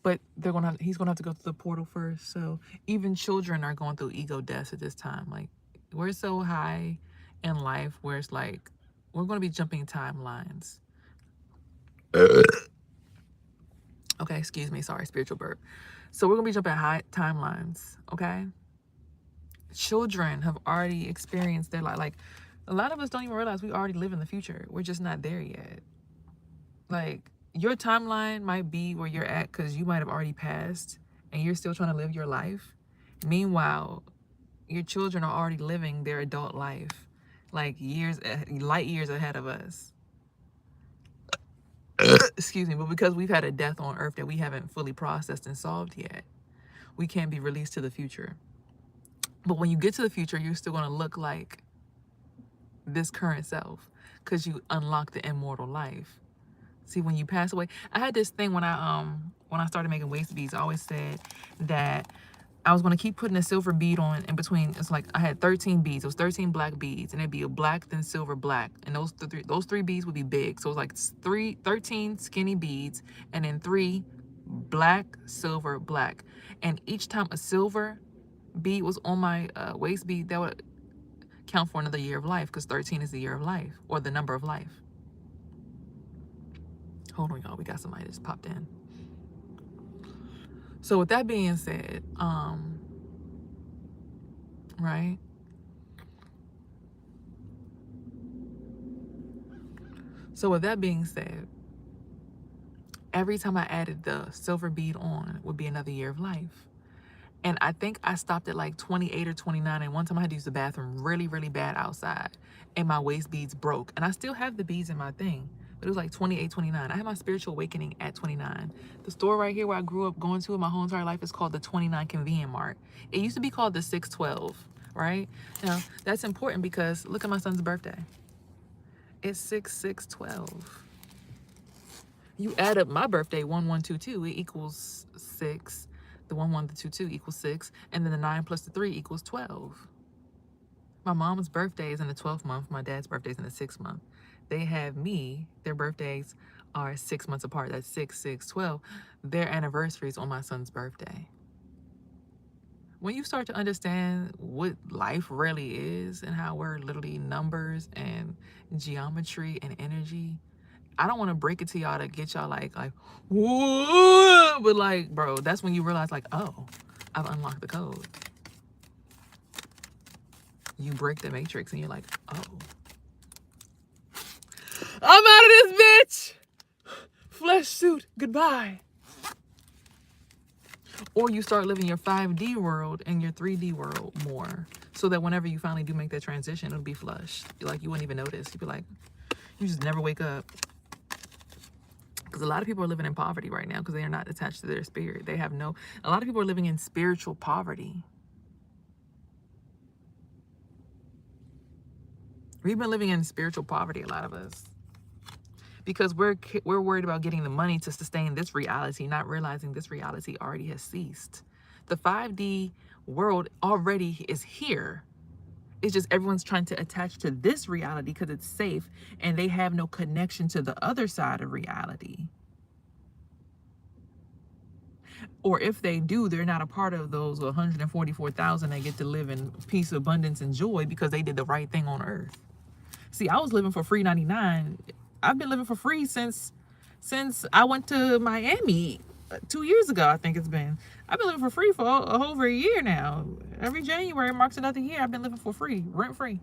But he's gonna have to go through the portal first. So even children are going through ego deaths at this time. Like, we're so high in life where it's like we're gonna be jumping timelines. Okay, excuse me, sorry, spiritual burp. So we're gonna be jumping high timelines, okay? Children have already experienced their life. Like, a lot of us don't even realize we already live in the future. We're just not there yet. Like, your timeline might be where you're at because you might have already passed and you're still trying to live your life. Meanwhile, your children are already living their adult life, like light years ahead of us. Excuse me, but because we've had a death on earth that we haven't fully processed and solved yet, we can't be released to the future. But when you get to the future, you're still going to look like this current self because you unlock the immortal life. See, when you pass away, I had this thing when I started making waist beads. I always said that I was going to keep putting a silver bead on in between. It's like I had 13 beads. It was 13 black beads, and it'd be a black, then silver, black. And those three beads would be big. So it was like 13 skinny beads, and then 3 black, silver, black. And each time a silver bead was on my waist bead, that would count for another year of life, because 13 is the year of life, or the number of life. Hold on, y'all. We got somebody that's popped in. So with that being said, right? So with that being said, every time I added the silver bead on would be another year of life. And I think I stopped at like 28 or 29. And one time I had to use the bathroom really, really bad outside. And my waist beads broke. And I still have the beads in my thing. But it was like 28, 29. I had my spiritual awakening at 29. The store right here where I grew up going to my whole entire life is called the 29 Convenient Mart. It used to be called the 612, right? Now, that's important because look at my son's birthday. It's 6612. You add up my birthday, 1122, it equals 6. The 1122 equals 6. And then the 9 plus the 3 equals 12. My mom's birthday is in the 12th month. My dad's birthday is in the 6th month. They have me, their birthdays are 6 months apart. That's 6, 6, 12. Their anniversary is on my son's birthday. When you start to understand what life really is and how we're literally numbers and geometry and energy, I don't want to break it to y'all to get y'all like, whoa, but like, bro, that's when you realize like, oh, I've unlocked the code. You break the matrix and you're like, oh, I'm out of this bitch. Flesh suit, goodbye. Or you start living your 5D world and your 3D world more, so that whenever you finally do make that transition, it'll be flush. Like, you wouldn't even notice. You'd be like, you just never wake up. Because a lot of people are living in poverty right now because they are not attached to their spirit. A lot of people are living in spiritual poverty. We've been living in spiritual poverty, a lot of us. Because we're worried about getting the money to sustain this reality, not realizing this reality already has ceased. The 5D world already is here. It's just everyone's trying to attach to this reality because it's safe and they have no connection to the other side of reality. Or if they do, they're not a part of those 144,000 that get to live in peace, abundance, and joy because they did the right thing on earth. See, I was living for free 99. I've been living for free since I went to Miami 2 years ago, I think it's been. I've been living for free for over a year now. Every January marks another year I've been living for free, rent free.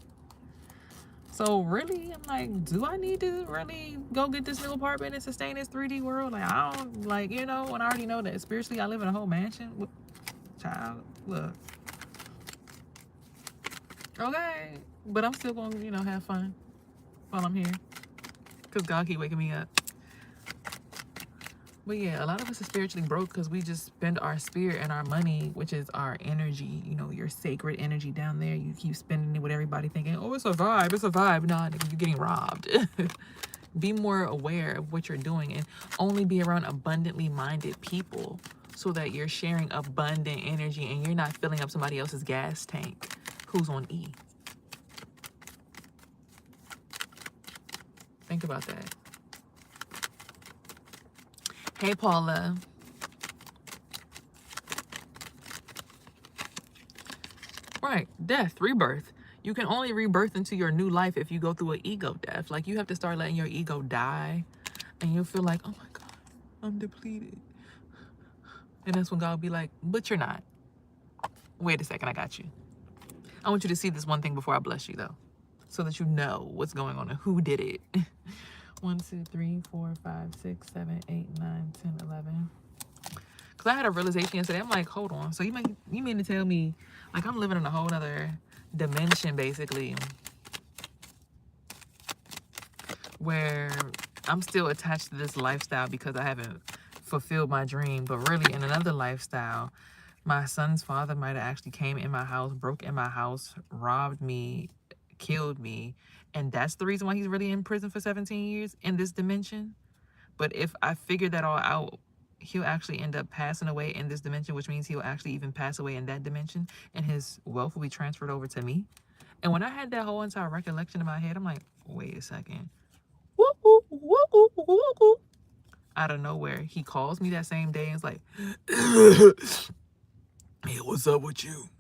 So really, I'm like, do I need to really go get this new apartment and sustain this 3D world? Like, I don't, like, you know, and I already know that spiritually I live in a whole mansion. Child, look. Okay, but I'm still going to, you know, have fun while I'm here. Because God keep waking me up. But yeah, a lot of us are spiritually broke because we just spend our spirit and our money, which is our energy, you know, your sacred energy down there. You keep spending it with everybody thinking, oh, it's a vibe, it's a vibe. Nah, nigga, you're getting robbed. Be more aware of what you're doing and only be around abundantly minded people so that you're sharing abundant energy and you're not filling up somebody else's gas tank who's on E. Think about that. Hey, Paula. Right, death, rebirth. You can only rebirth into your new life if you go through an ego death. Like, you have to start letting your ego die, and you'll feel like, oh my God, I'm depleted. And that's when God will be like, but you're not. Wait a second, I got you. I want you to see this one thing before I bless you, though, so that you know what's going on and who did it. 1, 2, 3, 4, 5, 6, 7, 8, 9, 10, 11. Because I had a realization yesterday. I'm like, hold on. So you mean to tell me, like, I'm living in a whole other dimension, basically, where I'm still attached to this lifestyle because I haven't fulfilled my dream. But really, in another lifestyle, my son's father might have actually came in my house, broke in my house, robbed me, killed me. And that's the reason why he's really in prison for 17 years in this dimension. But if I figure that all out, he'll actually end up passing away in this dimension, which means he'll actually even pass away in that dimension, and his wealth will be transferred over to me. And when I had that whole entire recollection in my head, I'm like, wait a second. Whoop, whoop, whoop, whoop, whoop, whoop. Out of nowhere, he calls me that same day and is like, hey, what's up with you?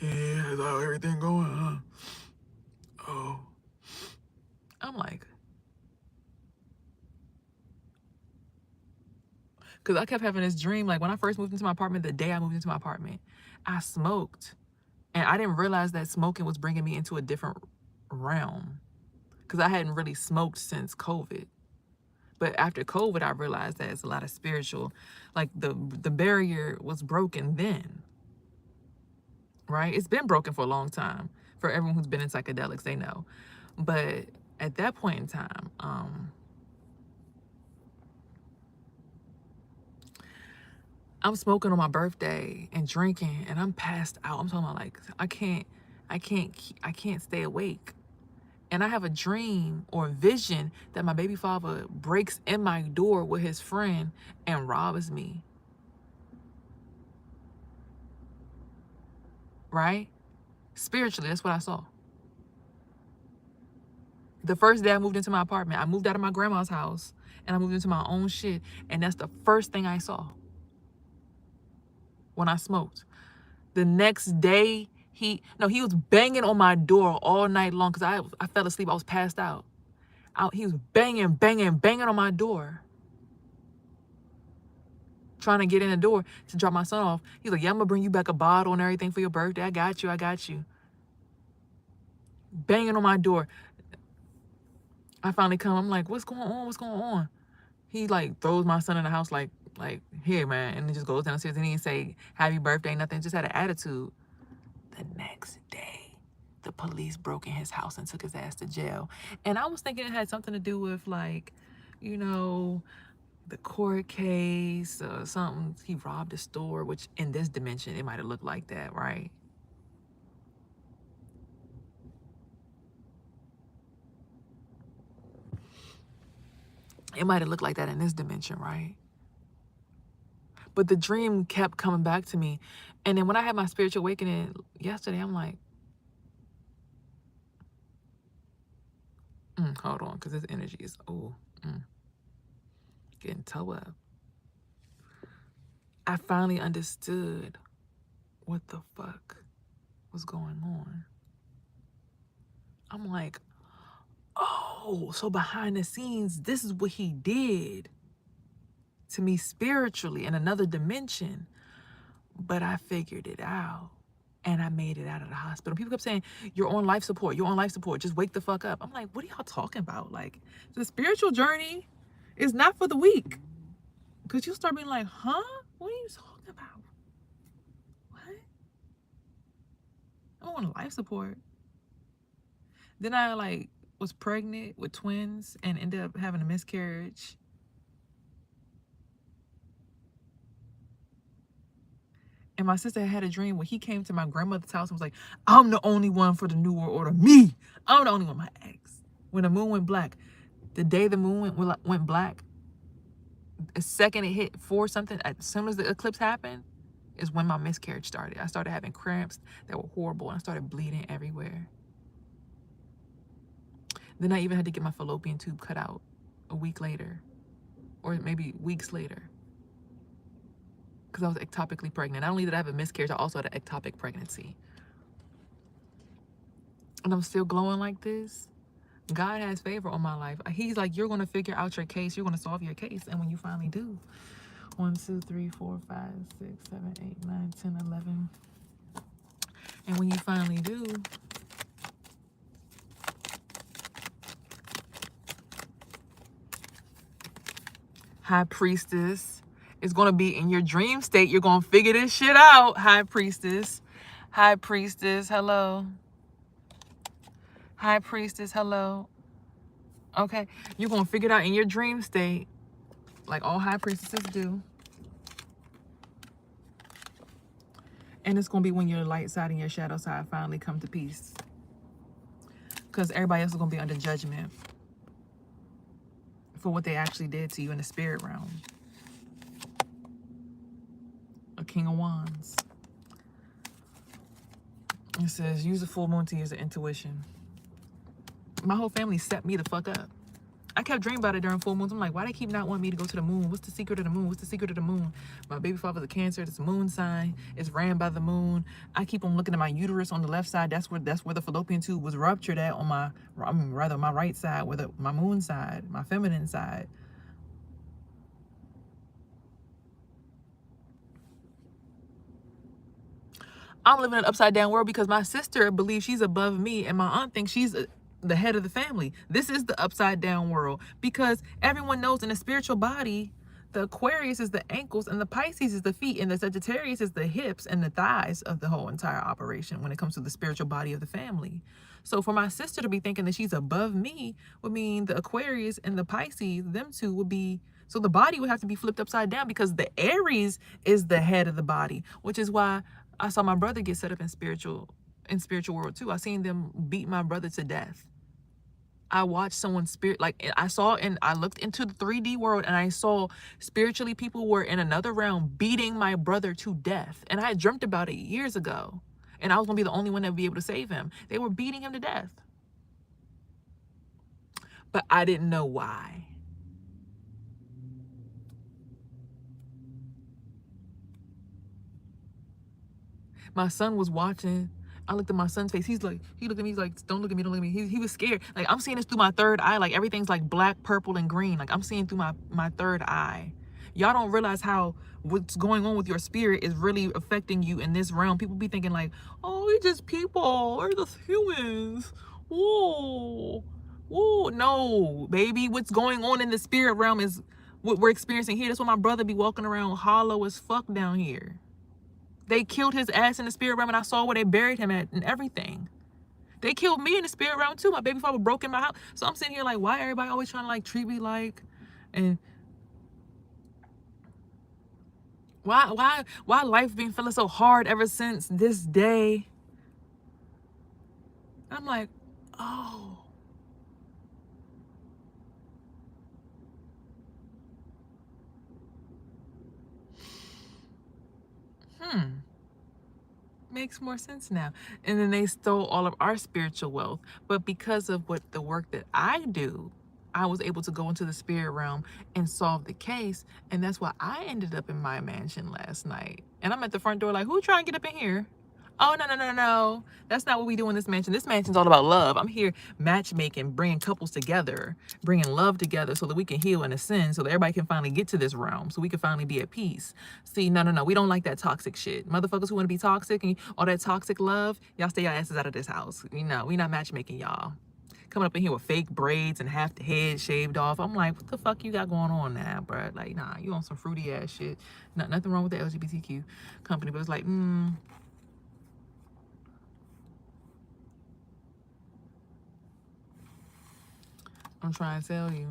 Yeah, is how everything going, huh? Oh. I'm like, because I kept having this dream. Like, when I first moved into my apartment, the day I moved into my apartment, I smoked. And I didn't realize that smoking was bringing me into a different realm. Because I hadn't really smoked since COVID. But after COVID, I realized that it's a lot of spiritual, like the barrier was broken then. Right? It's been broken for a long time. For everyone who's been in psychedelics, they know. But at that point in time, I'm smoking on my birthday and drinking, and I'm passed out. I'm talking about, like, I can't stay awake. And I have a dream or a vision that my baby father breaks in my door with his friend and robs me. Right? Spiritually, that's what I saw. The first day I moved into my apartment, I moved out of my grandma's house and I moved into my own shit. And that's the first thing I saw when I smoked. The next day, he was banging on my door all night long because I fell asleep. I was passed out. He was banging on my door, trying to get in the door to drop my son off. He's like, yeah, I'm going to bring you back a bottle and everything for your birthday. I got you. Banging on my door. I finally come. I'm like, what's going on? He, like, throws my son in the house like, here, man. And he just goes downstairs and he didn't say happy birthday, nothing. Just had an attitude. The next day, the police broke in his house and took his ass to jail. And I was thinking it had something to do with, like, the court case or something. He robbed a store, which in this dimension, it might have looked like that, right? It might have looked like that in this dimension, right? But the dream kept coming back to me. And then when I had my spiritual awakening yesterday, I'm like, hold on, because this energy is, getting toe up. I finally understood what the fuck was going on. I'm like, oh, so behind the scenes, this is what he did to me spiritually in another dimension. But I figured it out and I made it out of the hospital. People kept saying, you're on life support. Just wake the fuck up. I'm like, what are y'all talking about? Like, the spiritual journey is not for the weak. Because you'll start being like, huh? What are you talking about? What? I'm on life support. Then I, was pregnant with twins and ended up having a miscarriage. And my sister had a dream where he came to my grandmother's house and was like, I'm the only one for the New World Order. Me! I'm the only one, my ex. When the moon went black, The day the moon went black, the second it hit 4 something, as soon as the eclipse happened, is when my miscarriage started. I started having cramps that were horrible, and I started bleeding everywhere. Then I even had to get my fallopian tube cut out a week later, or maybe weeks later, because I was ectopically pregnant. Not only did I have a miscarriage, I also had an ectopic pregnancy. And I'm still glowing like this. God has favor on my life. He's like, you're going to figure out your case. You're going to solve your case. And when you finally do, 1, 2, 3, 4, 5, 6, 7, 8, 9, 10, 11. And when you finally do, High Priestess is going to be in your dream state. You're going to figure this shit out, High Priestess. High Priestess, hello. High Priestess, hello. Okay, you're going to figure it out in your dream state, like all High Priestesses do. And it's going to be when your light side and your shadow side finally come to peace. Because everybody else is going to be under judgment for what they actually did to you in the spirit realm. A King of Wands. It says, use the full moon to use the intuition. My whole family set me the fuck up. I kept dreaming about it during full moons. I'm like, why they keep not wanting me to go to the moon? What's the secret of the moon? What's the secret of the moon? My baby father's a Cancer. It's a moon sign. It's ran by the moon. I keep on looking at my uterus on the left side. That's where the fallopian tube was ruptured at on my, my right side, where my moon side, my feminine side. I'm living in an upside down world because my sister believes she's above me, and my aunt thinks she's the head of the family. This is the upside down world because everyone knows in the spiritual body, the Aquarius is the ankles and the Pisces is the feet, and the Sagittarius is the hips and the thighs of the whole entire operation when it comes to the spiritual body of the family. So for my sister to be thinking that she's above me would mean the Aquarius and the Pisces, them two would be, so the body would have to be flipped upside down because the Aries is the head of the body, which is why I saw my brother get set up in spiritual world too. I seen them beat my brother to death. I watched someone's spirit, like I saw, and I looked into the 3D world and I saw spiritually people were in another realm beating my brother to death. And I had dreamt about it years ago. And I was gonna be the only one that would be able to save him. They were beating him to death. But I didn't know why. My son was watching. I looked at my son's face. He looked at me, he's like, don't look at me, don't look at me. He was scared. Like, I'm seeing this through my third eye. Like, everything's like black, purple, and green. Like, I'm seeing through my third eye. Y'all don't realize how what's going on with your spirit is really affecting you in this realm. People be thinking like, oh, we're just people. We're just humans. Whoa. Whoa. No, baby. What's going on in the spirit realm is what we're experiencing here. That's why my brother be walking around hollow as fuck down here. They killed his ass in the spirit realm, and I saw where they buried him at and everything. They killed me in the spirit realm too. My baby father broke in my house. So I'm sitting here like, why everybody always trying to like treat me like, and why life been feeling so hard ever since this day? I'm like, oh. Makes more sense now. And then they stole all of our spiritual wealth. But because of the work that I do, I was able to go into the spirit realm and solve the case. And that's why I ended up in my mansion last night. And I'm at the front door like, who trying to get up in here? Oh, no. That's not what we do in this mansion. This mansion's all about love. I'm here matchmaking, bringing couples together, bringing love together so that we can heal and ascend, so that everybody can finally get to this realm, so we can finally be at peace. See, no. We don't like that toxic shit. Motherfuckers who want to be toxic and all that toxic love, y'all stay your asses out of this house. We not matchmaking y'all. Coming up in here with fake braids and half the head shaved off. I'm like, what the fuck you got going on now, bro? Like, nah, you on some fruity ass shit. Nothing wrong with the LGBTQ company, but it's like, I'm trying to tell you,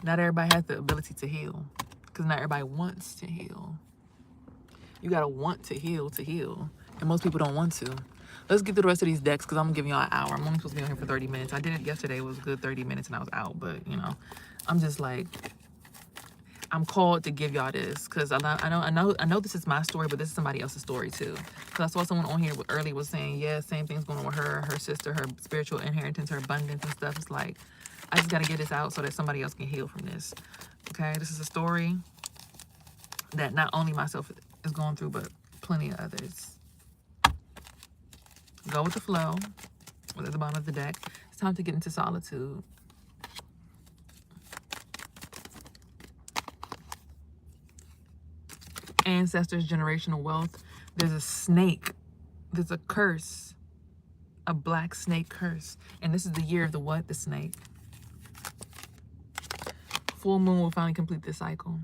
not everybody has the ability to heal, because not everybody wants to heal. You gotta want to heal, and most people don't want to. Let's get through the rest of these decks because I'm giving y'all an hour. I'm only supposed to be on here for 30 minutes. I did it yesterday. It was a good 30 minutes and I was out. But, you know, I'm just like, I'm called to give y'all this because I know this is my story, but this is somebody else's story too. Because I saw someone on here early was saying, yeah, same thing's going on with her sister, her spiritual inheritance, her abundance and stuff. It's like, I just got to get this out so that somebody else can heal from this. Okay, this is a story that not only myself is going through, but plenty of others. Go with the flow. At the bottom of the deck, it's time to get into solitude. Ancestors, generational wealth. There's a snake. There's a curse. A black snake curse. And this is the year of the what? The snake. Full moon will finally complete this cycle.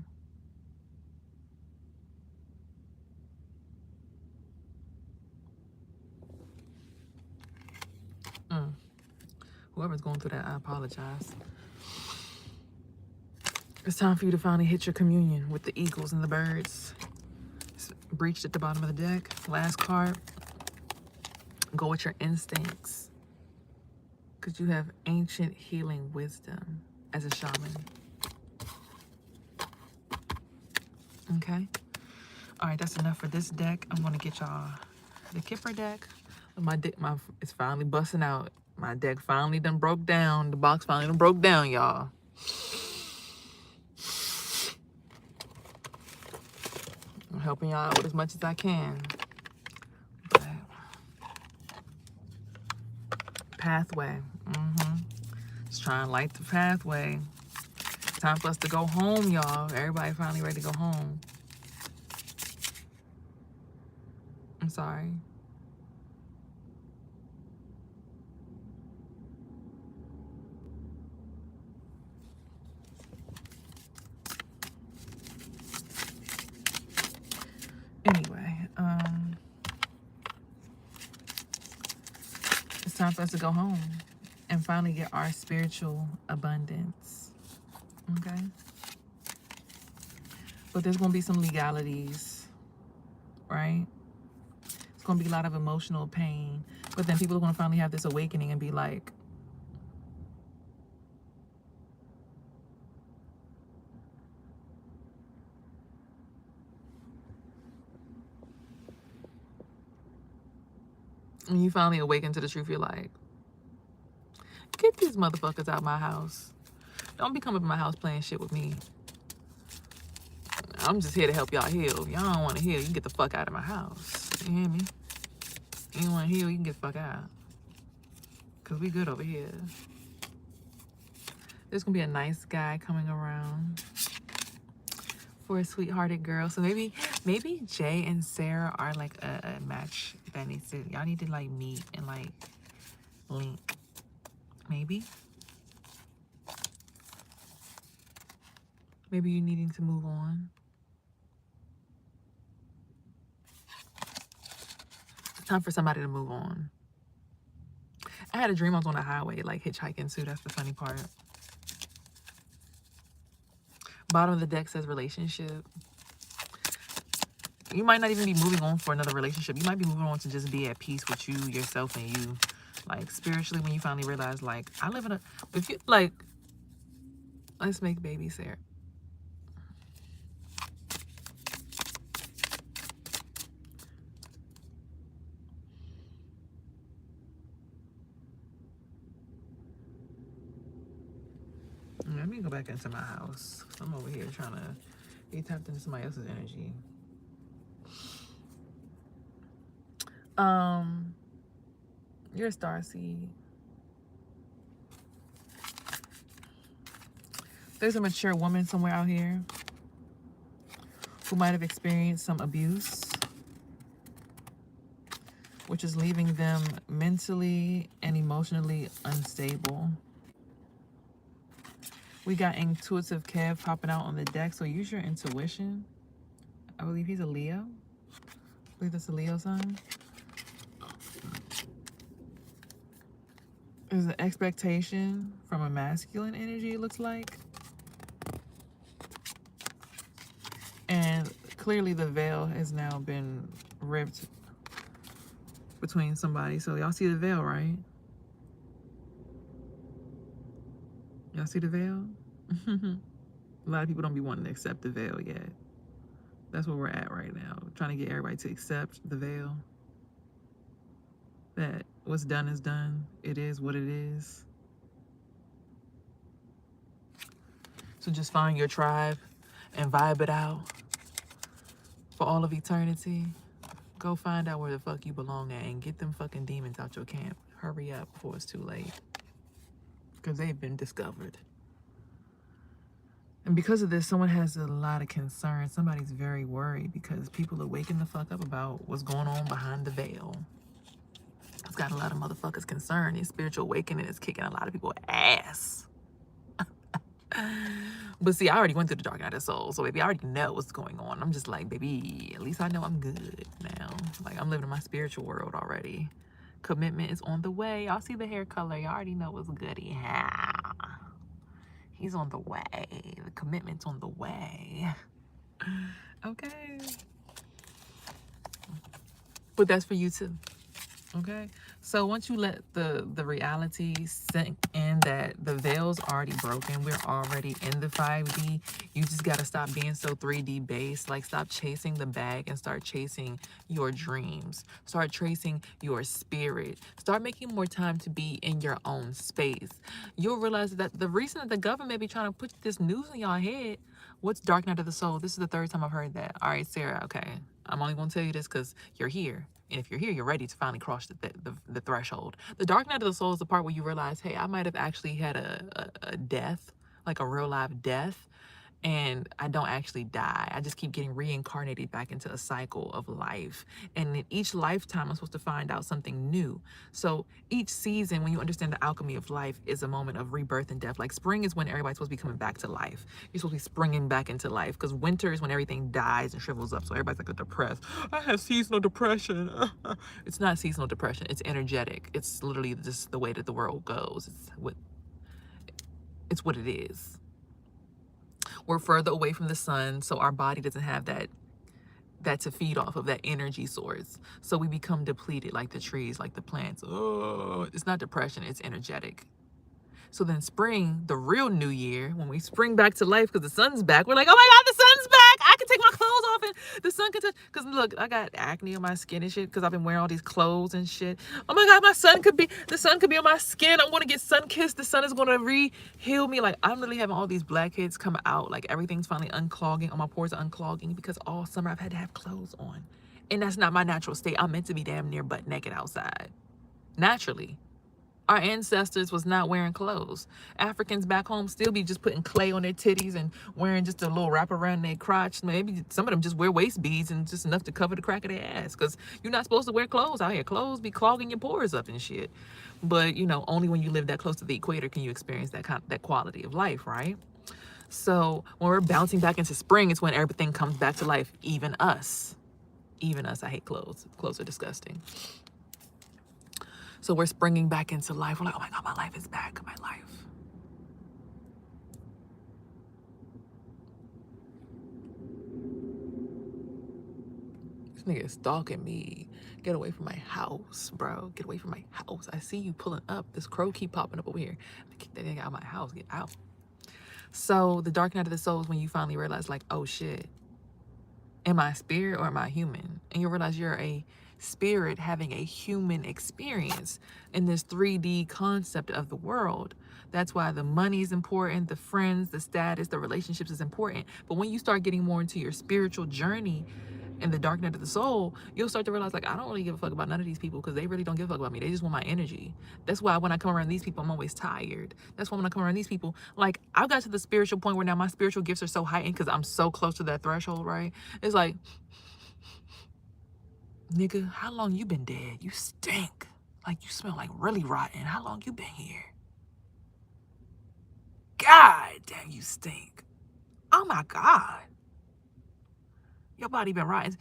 Whoever's going through that, I apologize. It's time for you to finally hit your communion with the eagles and the birds. It's breached at the bottom of the deck. Last card. Go with your instincts. Because you have ancient healing wisdom as a shaman. Okay? Alright, that's enough for this deck. I'm going to get y'all the Kipper deck. It's finally busting out. My deck finally done broke down. The box finally done broke down, y'all. I'm helping y'all out with as much as I can. But pathway. Just trying to light the pathway. It's time for us to go home, y'all. Everybody finally ready to go home. I'm sorry. Anyway, it's time for us to go home and finally get our spiritual abundance. Okay? But there's going to be some legalities, right? It's going to be a lot of emotional pain. But then people are going to finally have this awakening and be like, when you finally awaken to the truth, you're like, get these motherfuckers out my house. Don't be coming to my house playing shit with me. I'm just here to help y'all heal. Y'all don't want to heal, you can get the fuck out of my house. You hear me? You want to heal, you can get the fuck out. Because we good over here. There's going to be a nice guy coming around for a sweethearted girl. So maybe Jay and Sarah are like a match that needs to, y'all need to like meet and like link. Maybe you're needing to move on. It's time for somebody to move on. I had a dream I was on a highway, like hitchhiking too. That's the funny part. Bottom of the deck says relationship. You might not even be moving on for another relationship. You might be moving on to just be at peace with you, yourself, and you. Like, spiritually, when you finally realize, like, I live in a... If you, like... Let's make baby Sarah. Let me go back into my house. I'm over here trying to be tapped into somebody else's energy. You're a starseed. There's a mature woman somewhere out here who might have experienced some abuse, which is leaving them mentally and emotionally unstable. We got intuitive Kev popping out on the deck, so use your intuition. I believe he's a Leo. I believe that's a Leo sign. There's an expectation from a masculine energy, it looks like. And clearly the veil has now been ripped between somebody. So y'all see the veil, right? Y'all see the veil? A lot of people don't be wanting to accept the veil yet. That's where we're at right now. Trying to get everybody to accept the veil. That what's done is done. It is what it is. So just find your tribe and vibe it out for all of eternity. Go find out where the fuck you belong at and get them fucking demons out your camp. Hurry up before it's too late. Because they've been discovered. And because of this, someone has a lot of concern. Somebody's very worried because people are waking the fuck up about what's going on behind the veil. It's got a lot of motherfuckers concerned. This spiritual awakening is kicking a lot of people's ass. But see, I already went through the dark night of the soul, so baby, I already know what's going on. I'm just like, baby, at least I know I'm good now. Like, I'm living in my spiritual world already. Commitment is on the way. Y'all see the hair color. Y'all already know what's goody. He's on the way. The commitment's on the way. Okay. But that's for you too. Okay, so once you let the reality sink in that the veil's already broken, we're already in the 5D. You just got to stop being so 3D based. Like, stop chasing the bag and start chasing your dreams. Start chasing your spirit. Start making more time to be in your own space. You'll realize that the reason that the government be trying to put this news in y'all head, what's dark night of the soul? This is the third time I've heard that. All right, Sarah, okay. I'm only going to tell you this because you're here. And if you're here, you're ready to finally cross the threshold. The dark night of the soul is the part where you realize, hey, I might have actually had a death, like a real live death, and I don't actually die. I just keep getting reincarnated back into a cycle of life. And in each lifetime, I'm supposed to find out something new. So each season, when you understand the alchemy of life, is a moment of rebirth and death. Like, spring is when everybody's supposed to be coming back to life. You're supposed to be springing back into life, because winter is when everything dies and shrivels up. So everybody's like depressed. I have seasonal depression. It's not seasonal depression. It's energetic. It's literally just the way that the world goes. It's what it is. We're further away from the sun, so our body doesn't have that to feed off of, that energy source. So we become depleted, like the trees, like the plants. Oh, it's not depression, it's energetic. So then spring, the real new year, when we spring back to life because the sun's back, we're like, oh my God, the sun's back. I can take my clothes off and the sun can touch. Because look, I got acne on my skin and shit because I've been wearing all these clothes and shit. Oh my God, the sun could be on my skin. I'm going to get sun kissed. The sun is going to re-heal me. Like, I'm literally having all these blackheads come out. Like, everything's finally unclogging. All my pores are unclogging because all summer I've had to have clothes on. And that's not my natural state. I'm meant to be damn near butt naked outside. Naturally. Our ancestors was not wearing clothes. Africans back home still be just putting clay on their titties and wearing just a little wrap around their crotch. Maybe some of them just wear waist beads and just enough to cover the crack of their ass, because you're not supposed to wear clothes out here. Clothes be clogging your pores up and shit. But, you know, only when you live that close to the equator can you experience that quality of life, right? So when we're bouncing back into spring, it's when everything comes back to life, even us. Even us. I hate clothes. Clothes are disgusting. So we're springing back into life. We're like, oh my God, my life is back. My life. This nigga is stalking me. Get away from my house, bro. Get away from my house. I see you pulling up. This crow keep popping up over here. Get that nigga out of my house. Get out. So the dark night of the soul is when you finally realize, like, oh shit. Am I a spirit or am I human? And you realize you're a spirit having a human experience in this 3D concept of the world. That's why the money is important, the friends, the status, the relationships is important. But when you start getting more into your spiritual journey in the dark night of the soul, you'll start to realize, like, I don't really give a fuck about none of these people because they really don't give a fuck about me. They just want my energy. That's why when I come around these people, I'm always tired. That's why when I come around these people, like, I've got to the spiritual point where now my spiritual gifts are so heightened because I'm so close to that threshold, right? It's like, nigga, how long you been dead? You stink. Like, you smell like really rotten. How long you been here? God damn, you stink. Oh my God. Your body been rotten.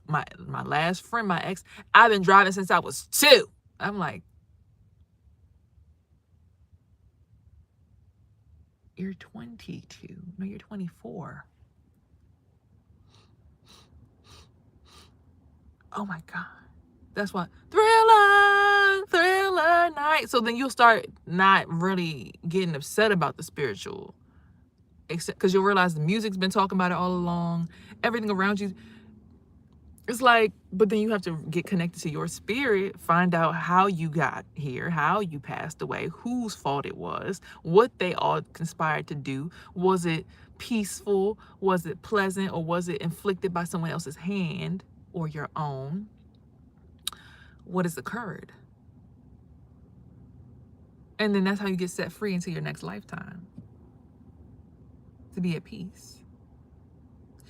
My last friend, my ex, I've been driving since I was 2. I'm like, you're 22. No, you're 24. Oh my God. That's why thriller night. So then you'll start not really getting upset about the spiritual, except because you'll realize the music's been talking about it all along. Everything around you. It's like, but then you have to get connected to your spirit, find out how you got here, how you passed away, whose fault it was, what they all conspired to do. Was it peaceful? Was it pleasant? Or was it inflicted by someone else's hand or your own? What has occurred? And then that's how you get set free into your next lifetime, to be at peace.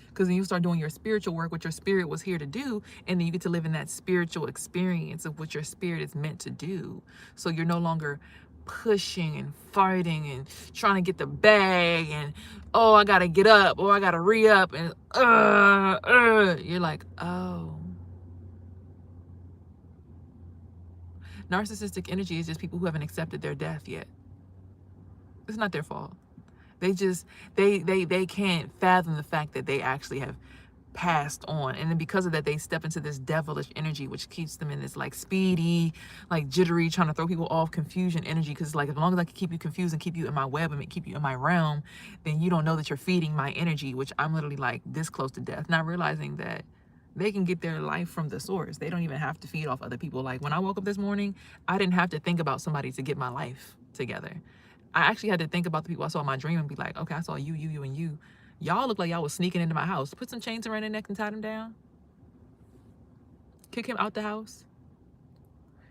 Because then you start doing your spiritual work, what your spirit was here to do, and then you get to live in that spiritual experience of what your spirit is meant to do. So you're no longer pushing and fighting and trying to get the bag and, oh, I gotta get up, or I gotta re-up, and you're like, oh. Narcissistic energy is just people who haven't accepted their death yet. It's not their fault. They just, they can't fathom the fact that they actually have passed on. And then because of that, they step into this devilish energy, which keeps them in this like speedy, like jittery, trying to throw people off, confusion energy. Because like, as long as I can keep you confused and keep you in my web and keep you in my realm, then you don't know that you're feeding my energy, which I'm literally like this close to death, not realizing that they can get their life from the source. They don't even have to feed off other people. Like when I woke up this morning, I didn't have to think about somebody to get my life together. I actually had to think about the people I saw in my dream and be like, okay, I saw you, and you. Y'all look like y'all was sneaking into my house. Put some chains around their neck and tie them down. Kick him out the house.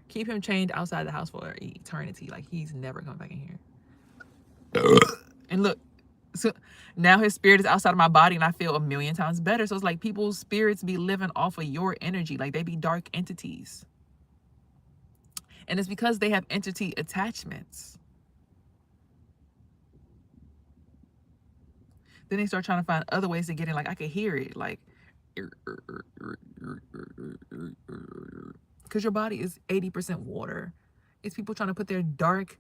Keep him chained outside the house for eternity. Like he's never coming back in here. And look, so now his spirit is outside of my body and I feel a million times better. So it's like people's spirits be living off of your energy. Like they be dark entities. And it's because they have entity attachments. Then they start trying to find other ways to get in. Like I could hear it, like, because your body is 80% water. It's people trying to put their dark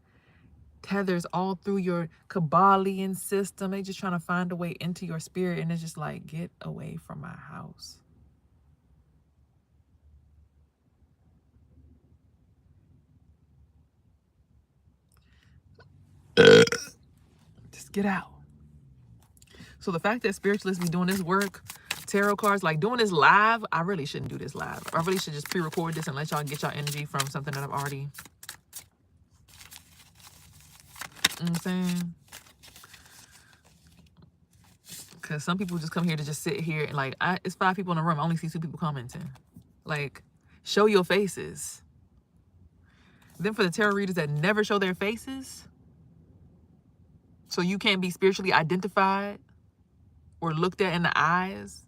tethers all through your Kabbalion system. They just trying to find a way into your spirit, and it's just like, get away from my house. Just get out. So the fact that spiritualists be doing this work, tarot cards, like doing this live, I really shouldn't do this live. I really should just pre-record this and let y'all get y'all energy from something that I've already, you know what I'm saying? Because some people just come here to just sit here and like, it's 5 people in the room. I only see 2 people commenting. Like, show your faces. Then for the tarot readers that never show their faces, so you can't be spiritually identified or looked at in the eyes.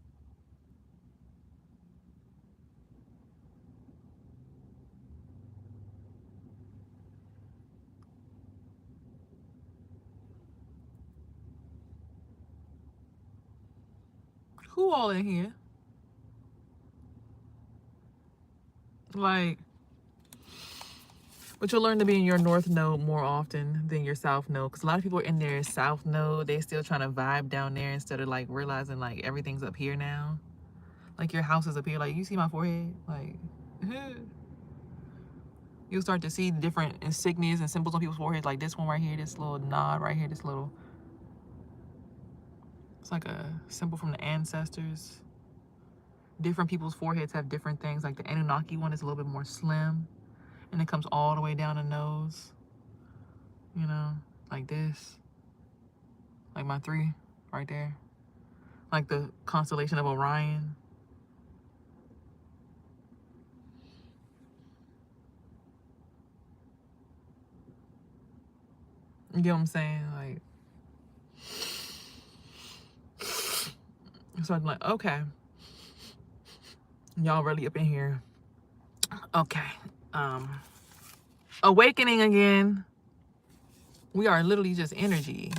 Who all in here? Like, but you'll learn to be in your north node more often than your south node. Because a lot of people are in their south node. They're still trying to vibe down there instead of like realizing like everything's up here now. Like your house is up here. Like you see my forehead? Like, you'll start to see the different insignias and symbols on people's foreheads. Like this one right here, this little nod right here, this little, it's like a symbol from the ancestors. Different people's foreheads have different things. Like the Anunnaki one is a little bit more slim. And it comes all the way down the nose, you know, like this, like my 3 right there, like the constellation of Orion. You get what I'm saying? Like, so I'm like, okay, y'all really up in here. Okay. Awakening again. We are literally just energy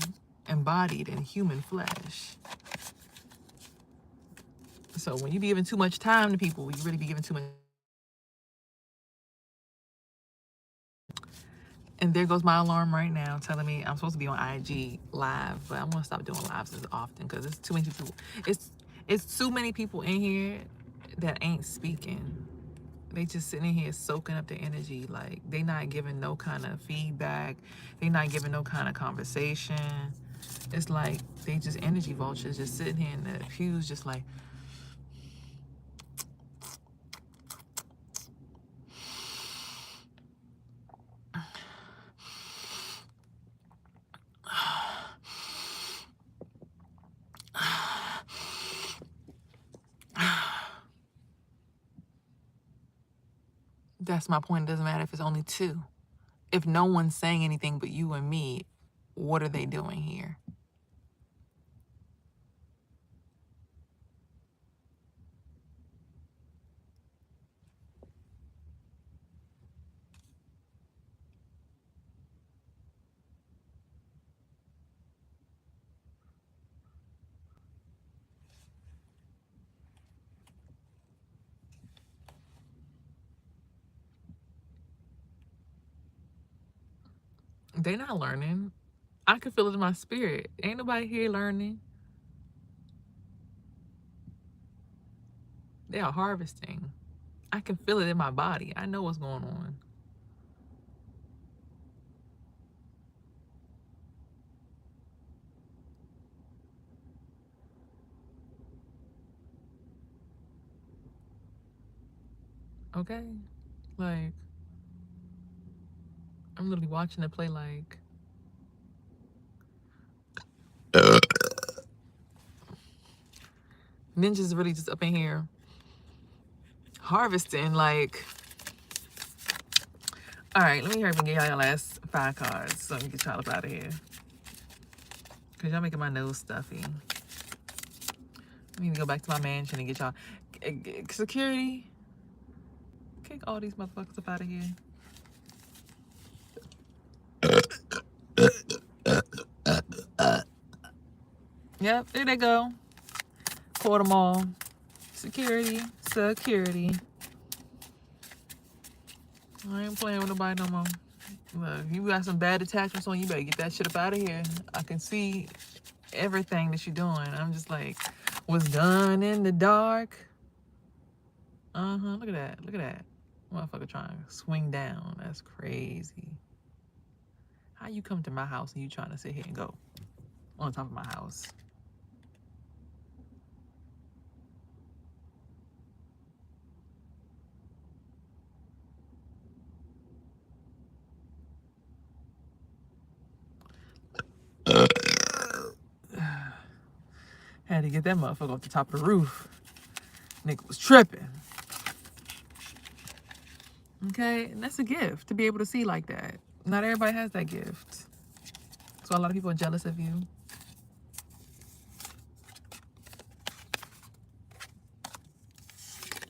embodied in human flesh. So when you be giving too much time to people, you really be giving too much. And there goes my alarm right now telling me I'm supposed to be on IG live, but I'm gonna stop doing lives as often because it's too many people. It's too many people in here that ain't speaking. They just sitting here soaking up the energy. Like, they not giving no kind of feedback. They not giving no kind of conversation. It's like they just energy vultures just sitting here in the pews just like, that's my point. It doesn't matter if it's only two. If no one's saying anything but you and me, what are they doing here? They not learning. I can feel it in my spirit. Ain't nobody here learning. They are harvesting. I can feel it in my body. I know what's going on. Okay? Like, I'm literally watching it play like, ninjas really just up in here harvesting. Like, all right, let me hurry up and get y'all your last 5 cards so we can get y'all up out of here. Because y'all making my nose stuffy. I need to go back to my mansion and get y'all security. Kick all these motherfuckers up out of here. Yep, there they go. Caught them all. Security. Security. I ain't playing with nobody no more. Look, you got some bad attachments on, you better get that shit up out of here. I can see everything that you're doing. I'm just like, was done in the dark. Look at that. Look at that. Motherfucker trying to swing down. That's crazy. How you come to my house and you trying to sit here and go on top of my house? Had to get that motherfucker off the top of the roof. Nigga was tripping. Okay, and that's a gift to be able to see like that. Not everybody has that gift. So a lot of people are jealous of you.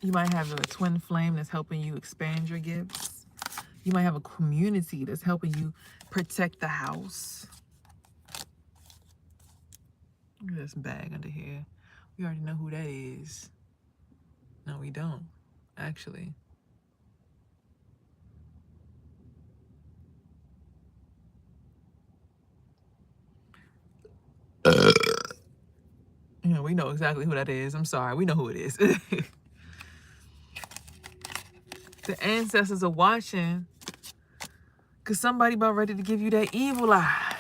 You might have a twin flame that's helping you expand your gifts. You might have a community that's helping you protect the house. Look at this bag under here. We already know who that is. No, we don't, actually. You know, we know exactly who that is. I'm sorry, we know who it is. The ancestors are watching because somebody about ready to give you that evil eye.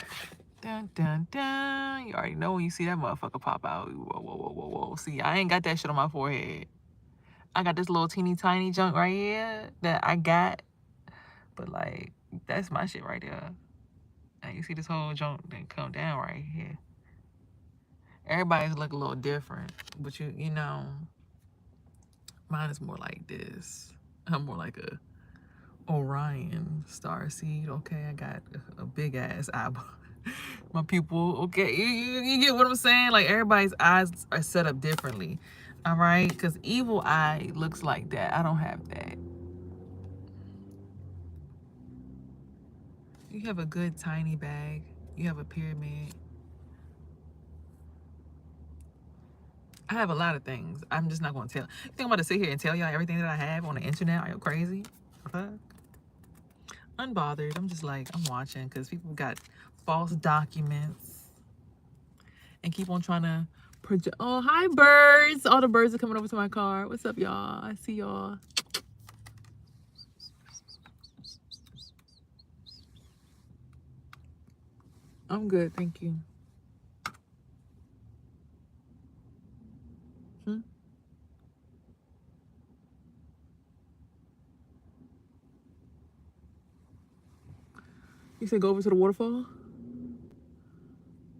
Dun, dun, dun. You already know when you see that motherfucker pop out. Whoa, whoa, whoa, whoa, whoa. See, I ain't got that shit on my forehead. I got this little teeny tiny junk right here that I got. But, like, that's my shit right there. And you see this whole junk that come down right here. Everybody's look a little different. But, you know, mine is more like this. I'm more like a Orion star seed. Okay, I got a big ass eyeball. My pupil. Okay, you get what I'm saying? Like, everybody's eyes are set up differently. All right, because evil eye looks like that. I don't have that. You have a good tiny bag. You have a pyramid. I have a lot of things. I'm just not going to tell. You think I'm about to sit here and tell y'all everything that I have on the internet? Are you crazy? Fuck. Unbothered. I'm just like, I'm watching because people got false documents and keep on trying to project. Oh, hi, birds. All the birds are coming over to my car. What's up, y'all? I see y'all. I'm good, thank you. You said go over to the waterfall?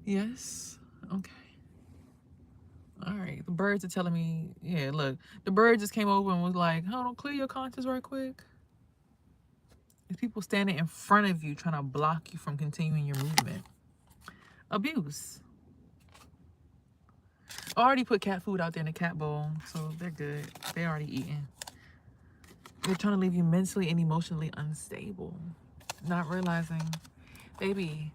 Yes. Okay. All right. The birds are telling me, yeah, look, the bird just came over and was like, hold on, clear your conscience right quick. There's people standing in front of you trying to block you from continuing your movement. Abuse. I already put cat food out there in the cat bowl, so they're good. They're already eating. They're trying to leave you mentally and emotionally unstable. Not realizing, baby,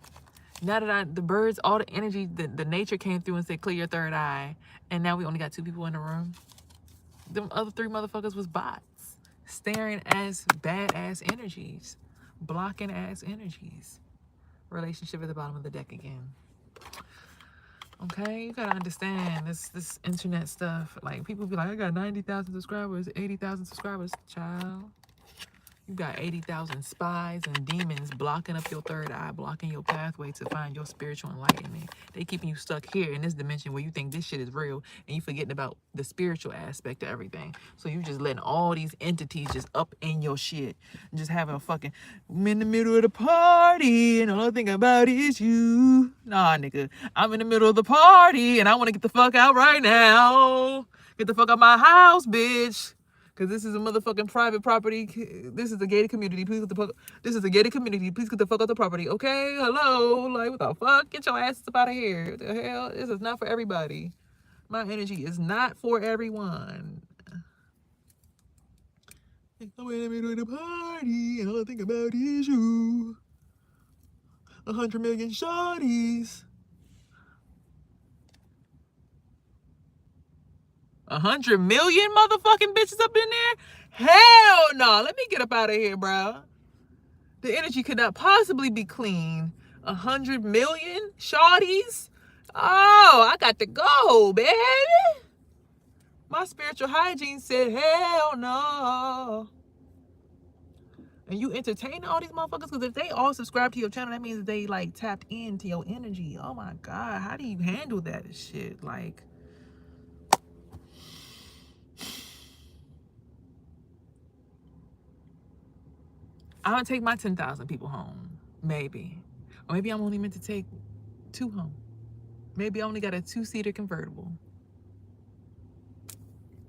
now that the birds, all the energy, the nature came through and said, clear your third eye. And now we only got 2 people in the room. Them other 3 motherfuckers was bots. Staring as badass energies. Blocking ass energies. Relationship at the bottom of the deck again. Okay, you gotta understand this internet stuff. Like, people be like, I got 90,000 subscribers, 80,000 subscribers. Child, you got 80,000 spies and demons blocking up your third eye, blocking your pathway to find your spiritual enlightenment. They keeping you stuck here in this dimension where you think this shit is real and you forgetting about the spiritual aspect of everything. So you just letting all these entities just up in your shit and just having a fucking, I'm in the middle of the party and all I think about is you. Nah, nigga, I'm in the middle of the party and I want to get the fuck out right now. Get the fuck out my house, bitch. Because this is a motherfucking private property. This is a gated community. Please get the fuck. This is a gated community. Please get the fuck out the property. Okay? Hello? Like, what the fuck? Get your asses up out of here. What the hell? This is not for everybody. My energy is not for everyone. I'm in the middle of the party. All I think about is you. 100 million shawties. 100 million motherfucking bitches up in there? Hell no. Let me get up out of here, bro. The energy could not possibly be clean. 100 million shawties? Oh, I got to go, baby. My spiritual hygiene said, hell no. And you entertain all these motherfuckers? Because if they all subscribe to your channel, that means they, like, tapped into your energy. Oh, my God. How do you handle that shit? Like, I'm going to take my 10,000 people home. Maybe. Or maybe I'm only meant to take 2 home. Maybe I only got a 2-seater convertible.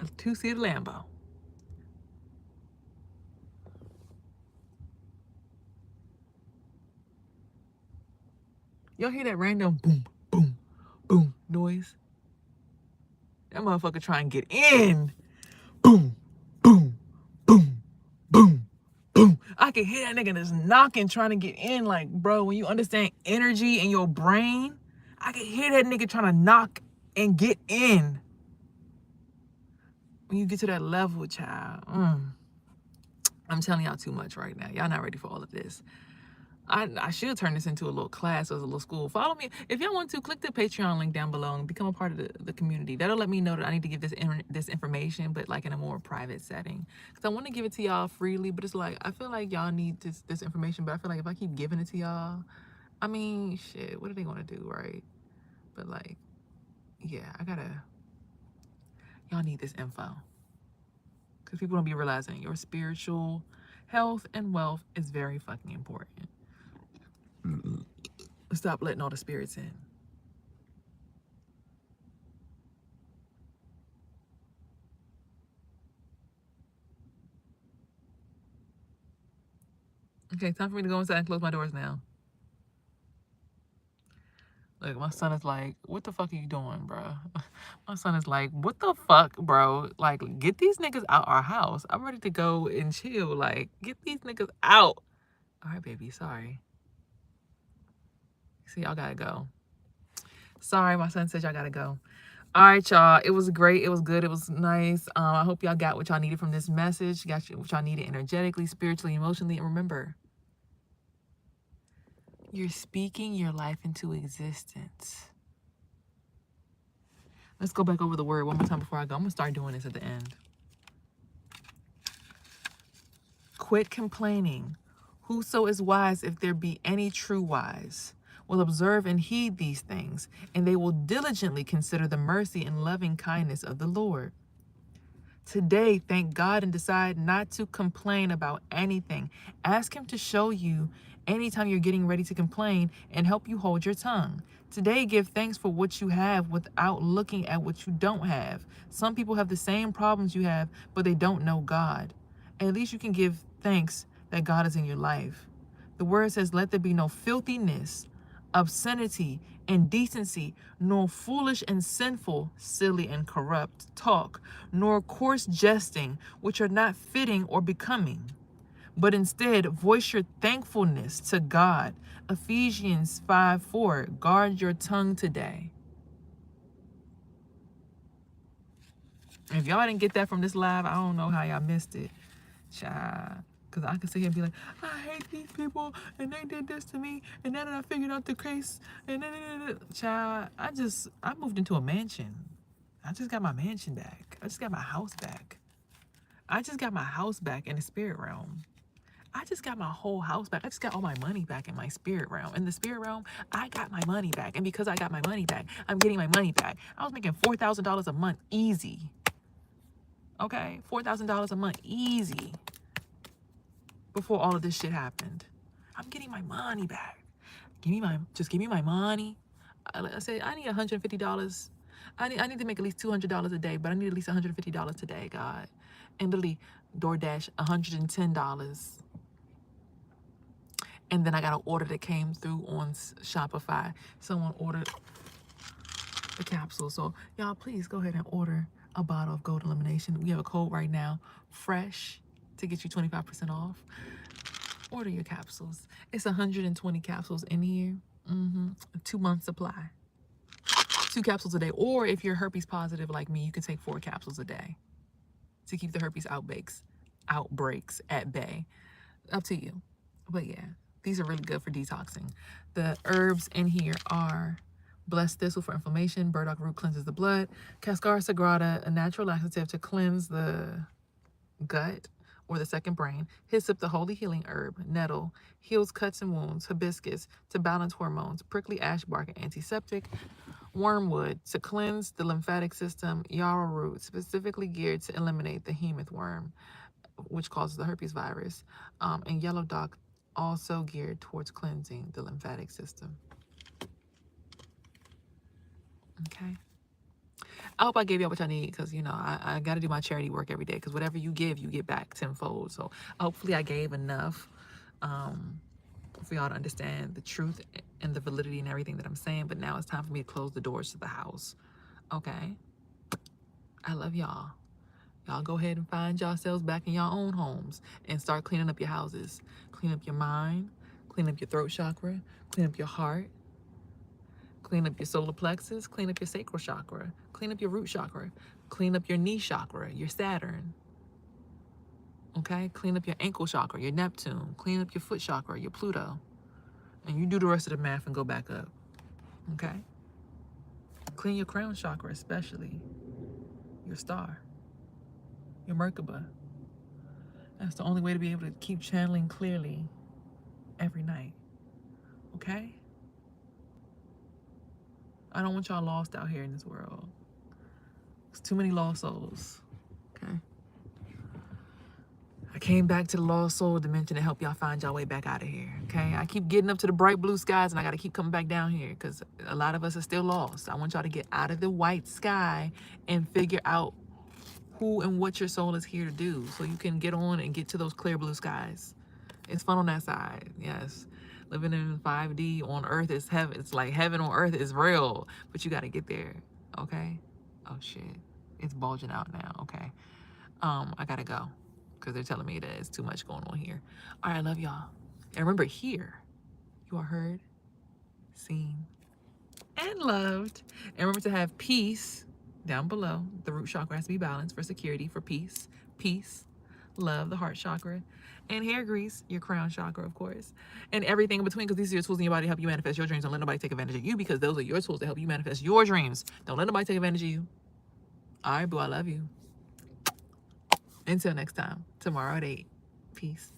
A 2-seater Lambo. Y'all hear that random boom, boom, boom noise? That motherfucker try and get in. Boom, boom, boom, boom, boom. I can hear that nigga just knocking, trying to get in. Like, bro, when you understand energy in your brain, I can hear that nigga trying to knock and get in. When you get to that level, child. I'm telling y'all too much right now. Y'all not ready for all of this. I should turn this into a little class or a little school. Follow me. If y'all want to, click the Patreon link down below and become a part of the community. That'll let me know that I need to give this information, but like in a more private setting. Because I want to give it to y'all freely, but it's like, I feel like y'all need this information, but I feel like if I keep giving it to y'all, I mean, shit, what are they going to do, right? But like, yeah, y'all need this info. Because people don't be realizing your spiritual health and wealth is very fucking important. Stop letting all the spirits in. Okay, time for me to go inside and close my doors now. Look, my son is like, what the fuck are you doing, bro? My son is like, what the fuck, bro? Like, get these niggas out our house. I'm ready to go and chill. Like, get these niggas out. All right, baby, sorry. See, y'all gotta go. Sorry, my son said y'all gotta go. All right, y'all. It was great. It was good. It was nice. I hope y'all got what y'all needed from this message. Got what y'all needed energetically, spiritually, emotionally. And remember, you're speaking your life into existence. Let's go back over the word one more time before I go. I'm going to start doing this at the end. Quit complaining. Whoso is wise, if there be any true wise. will observe and heed these things, and they will diligently consider the mercy and loving kindness of the Lord. Today, thank God and decide not to complain about anything. Ask Him to show you anytime you're getting ready to complain and help you hold your tongue. Today, give thanks for what you have without looking at what you don't have. Some people have the same problems you have, but they don't know God. At least you can give thanks that God is in your life. The word says, let there be no filthiness, obscenity, indecency, nor foolish and sinful, silly and corrupt talk, nor coarse jesting, which are not fitting or becoming. But instead, voice your thankfulness to God. Ephesians 5:4. Guard your tongue today. If y'all didn't get that from this live, I don't know how y'all missed it. Child. Because I can sit here and be like, I hate these people, and they did this to me, and then I figured out the case, and then, child, I moved into a mansion. I just got my mansion back. I just got my house back. I just got my house back in the spirit realm. I just got my whole house back. I just got all my money back in my spirit realm. In the spirit realm, I got my money back. And because I got my money back, I'm getting my money back. I was making $4,000 a month easy. Okay? $4,000 a month easy. Before all of this shit happened. I'm getting my money back. Just give me my money. I say I need $150. I need to make at least $200 a day, but I need at least $150 today, God. And literally DoorDash $110. And then I got an order that came through on Shopify. Someone ordered the capsule. So y'all, please go ahead and order a bottle of Gold Elimination. We have a code right now, FRESH, to get you 25% off. Order your capsules. It's 120 capsules in here. 2-month supply. 2 capsules a day. Or if you're herpes positive like me, you can take 4 capsules a day to keep the herpes outbreaks at bay. Up to you. But yeah, these are really good for detoxing. The herbs in here are blessed thistle for inflammation, burdock root cleanses the blood, cascara sagrada, a natural laxative to cleanse the gut or the second brain, hyssop, the holy healing herb, nettle, heals cuts and wounds, hibiscus, to balance hormones, prickly ash bark, an antiseptic, wormwood, to cleanse the lymphatic system, yarrow root, specifically geared to eliminate the hemoth worm, which causes the herpes virus, and yellow dock, also geared towards cleansing the lymphatic system. Okay. I hope I gave y'all what y'all need, because, you know, I got to do my charity work every day, because whatever you give, you get back tenfold. So hopefully I gave enough for y'all to understand the truth and the validity and everything that I'm saying. But now it's time for me to close the doors to the house. Okay? I love y'all. Y'all go ahead and find yourselves back in your own homes and start cleaning up your houses. Clean up your mind. Clean up your throat chakra. Clean up your heart. Clean up your solar plexus, clean up your sacral chakra, clean up your root chakra, clean up your knee chakra, your Saturn. Okay? Clean up your ankle chakra, your Neptune, clean up your foot chakra, your Pluto. And you do the rest of the math and go back up. Okay? Clean your crown chakra, especially your star, your Merkaba. That's the only way to be able to keep channeling clearly every night. Okay? I don't want y'all lost out here in this world. There's too many lost souls. Okay? I came back to the lost soul dimension to help y'all find y'all way back out of here. Okay? I keep getting up to the bright blue skies, and I got to keep coming back down here, because a lot of us are still lost. I want y'all to get out of the white sky and figure out who and what your soul is here to do, so you can get on and get to those clear blue skies. It's fun on that side. Yes. Living in 5D on earth is heaven. It's like heaven on earth is real, but you got to get there. Okay? Oh shit. It's bulging out now. Okay. I got to go, because they're telling me that it's too much going on here. All right. I love y'all. And remember, here you are heard, seen, and loved. And remember to have peace down below. The root chakra has to be balanced for security, for peace. Peace. Love, the heart chakra. And hair grease, your crown chakra, of course. And everything in between, because these are your tools in your body to help you manifest your dreams. Don't let nobody take advantage of you, because those are your tools to help you manifest your dreams. Don't let nobody take advantage of you. All right, boo, I love you. Until next time, tomorrow at 8. Peace.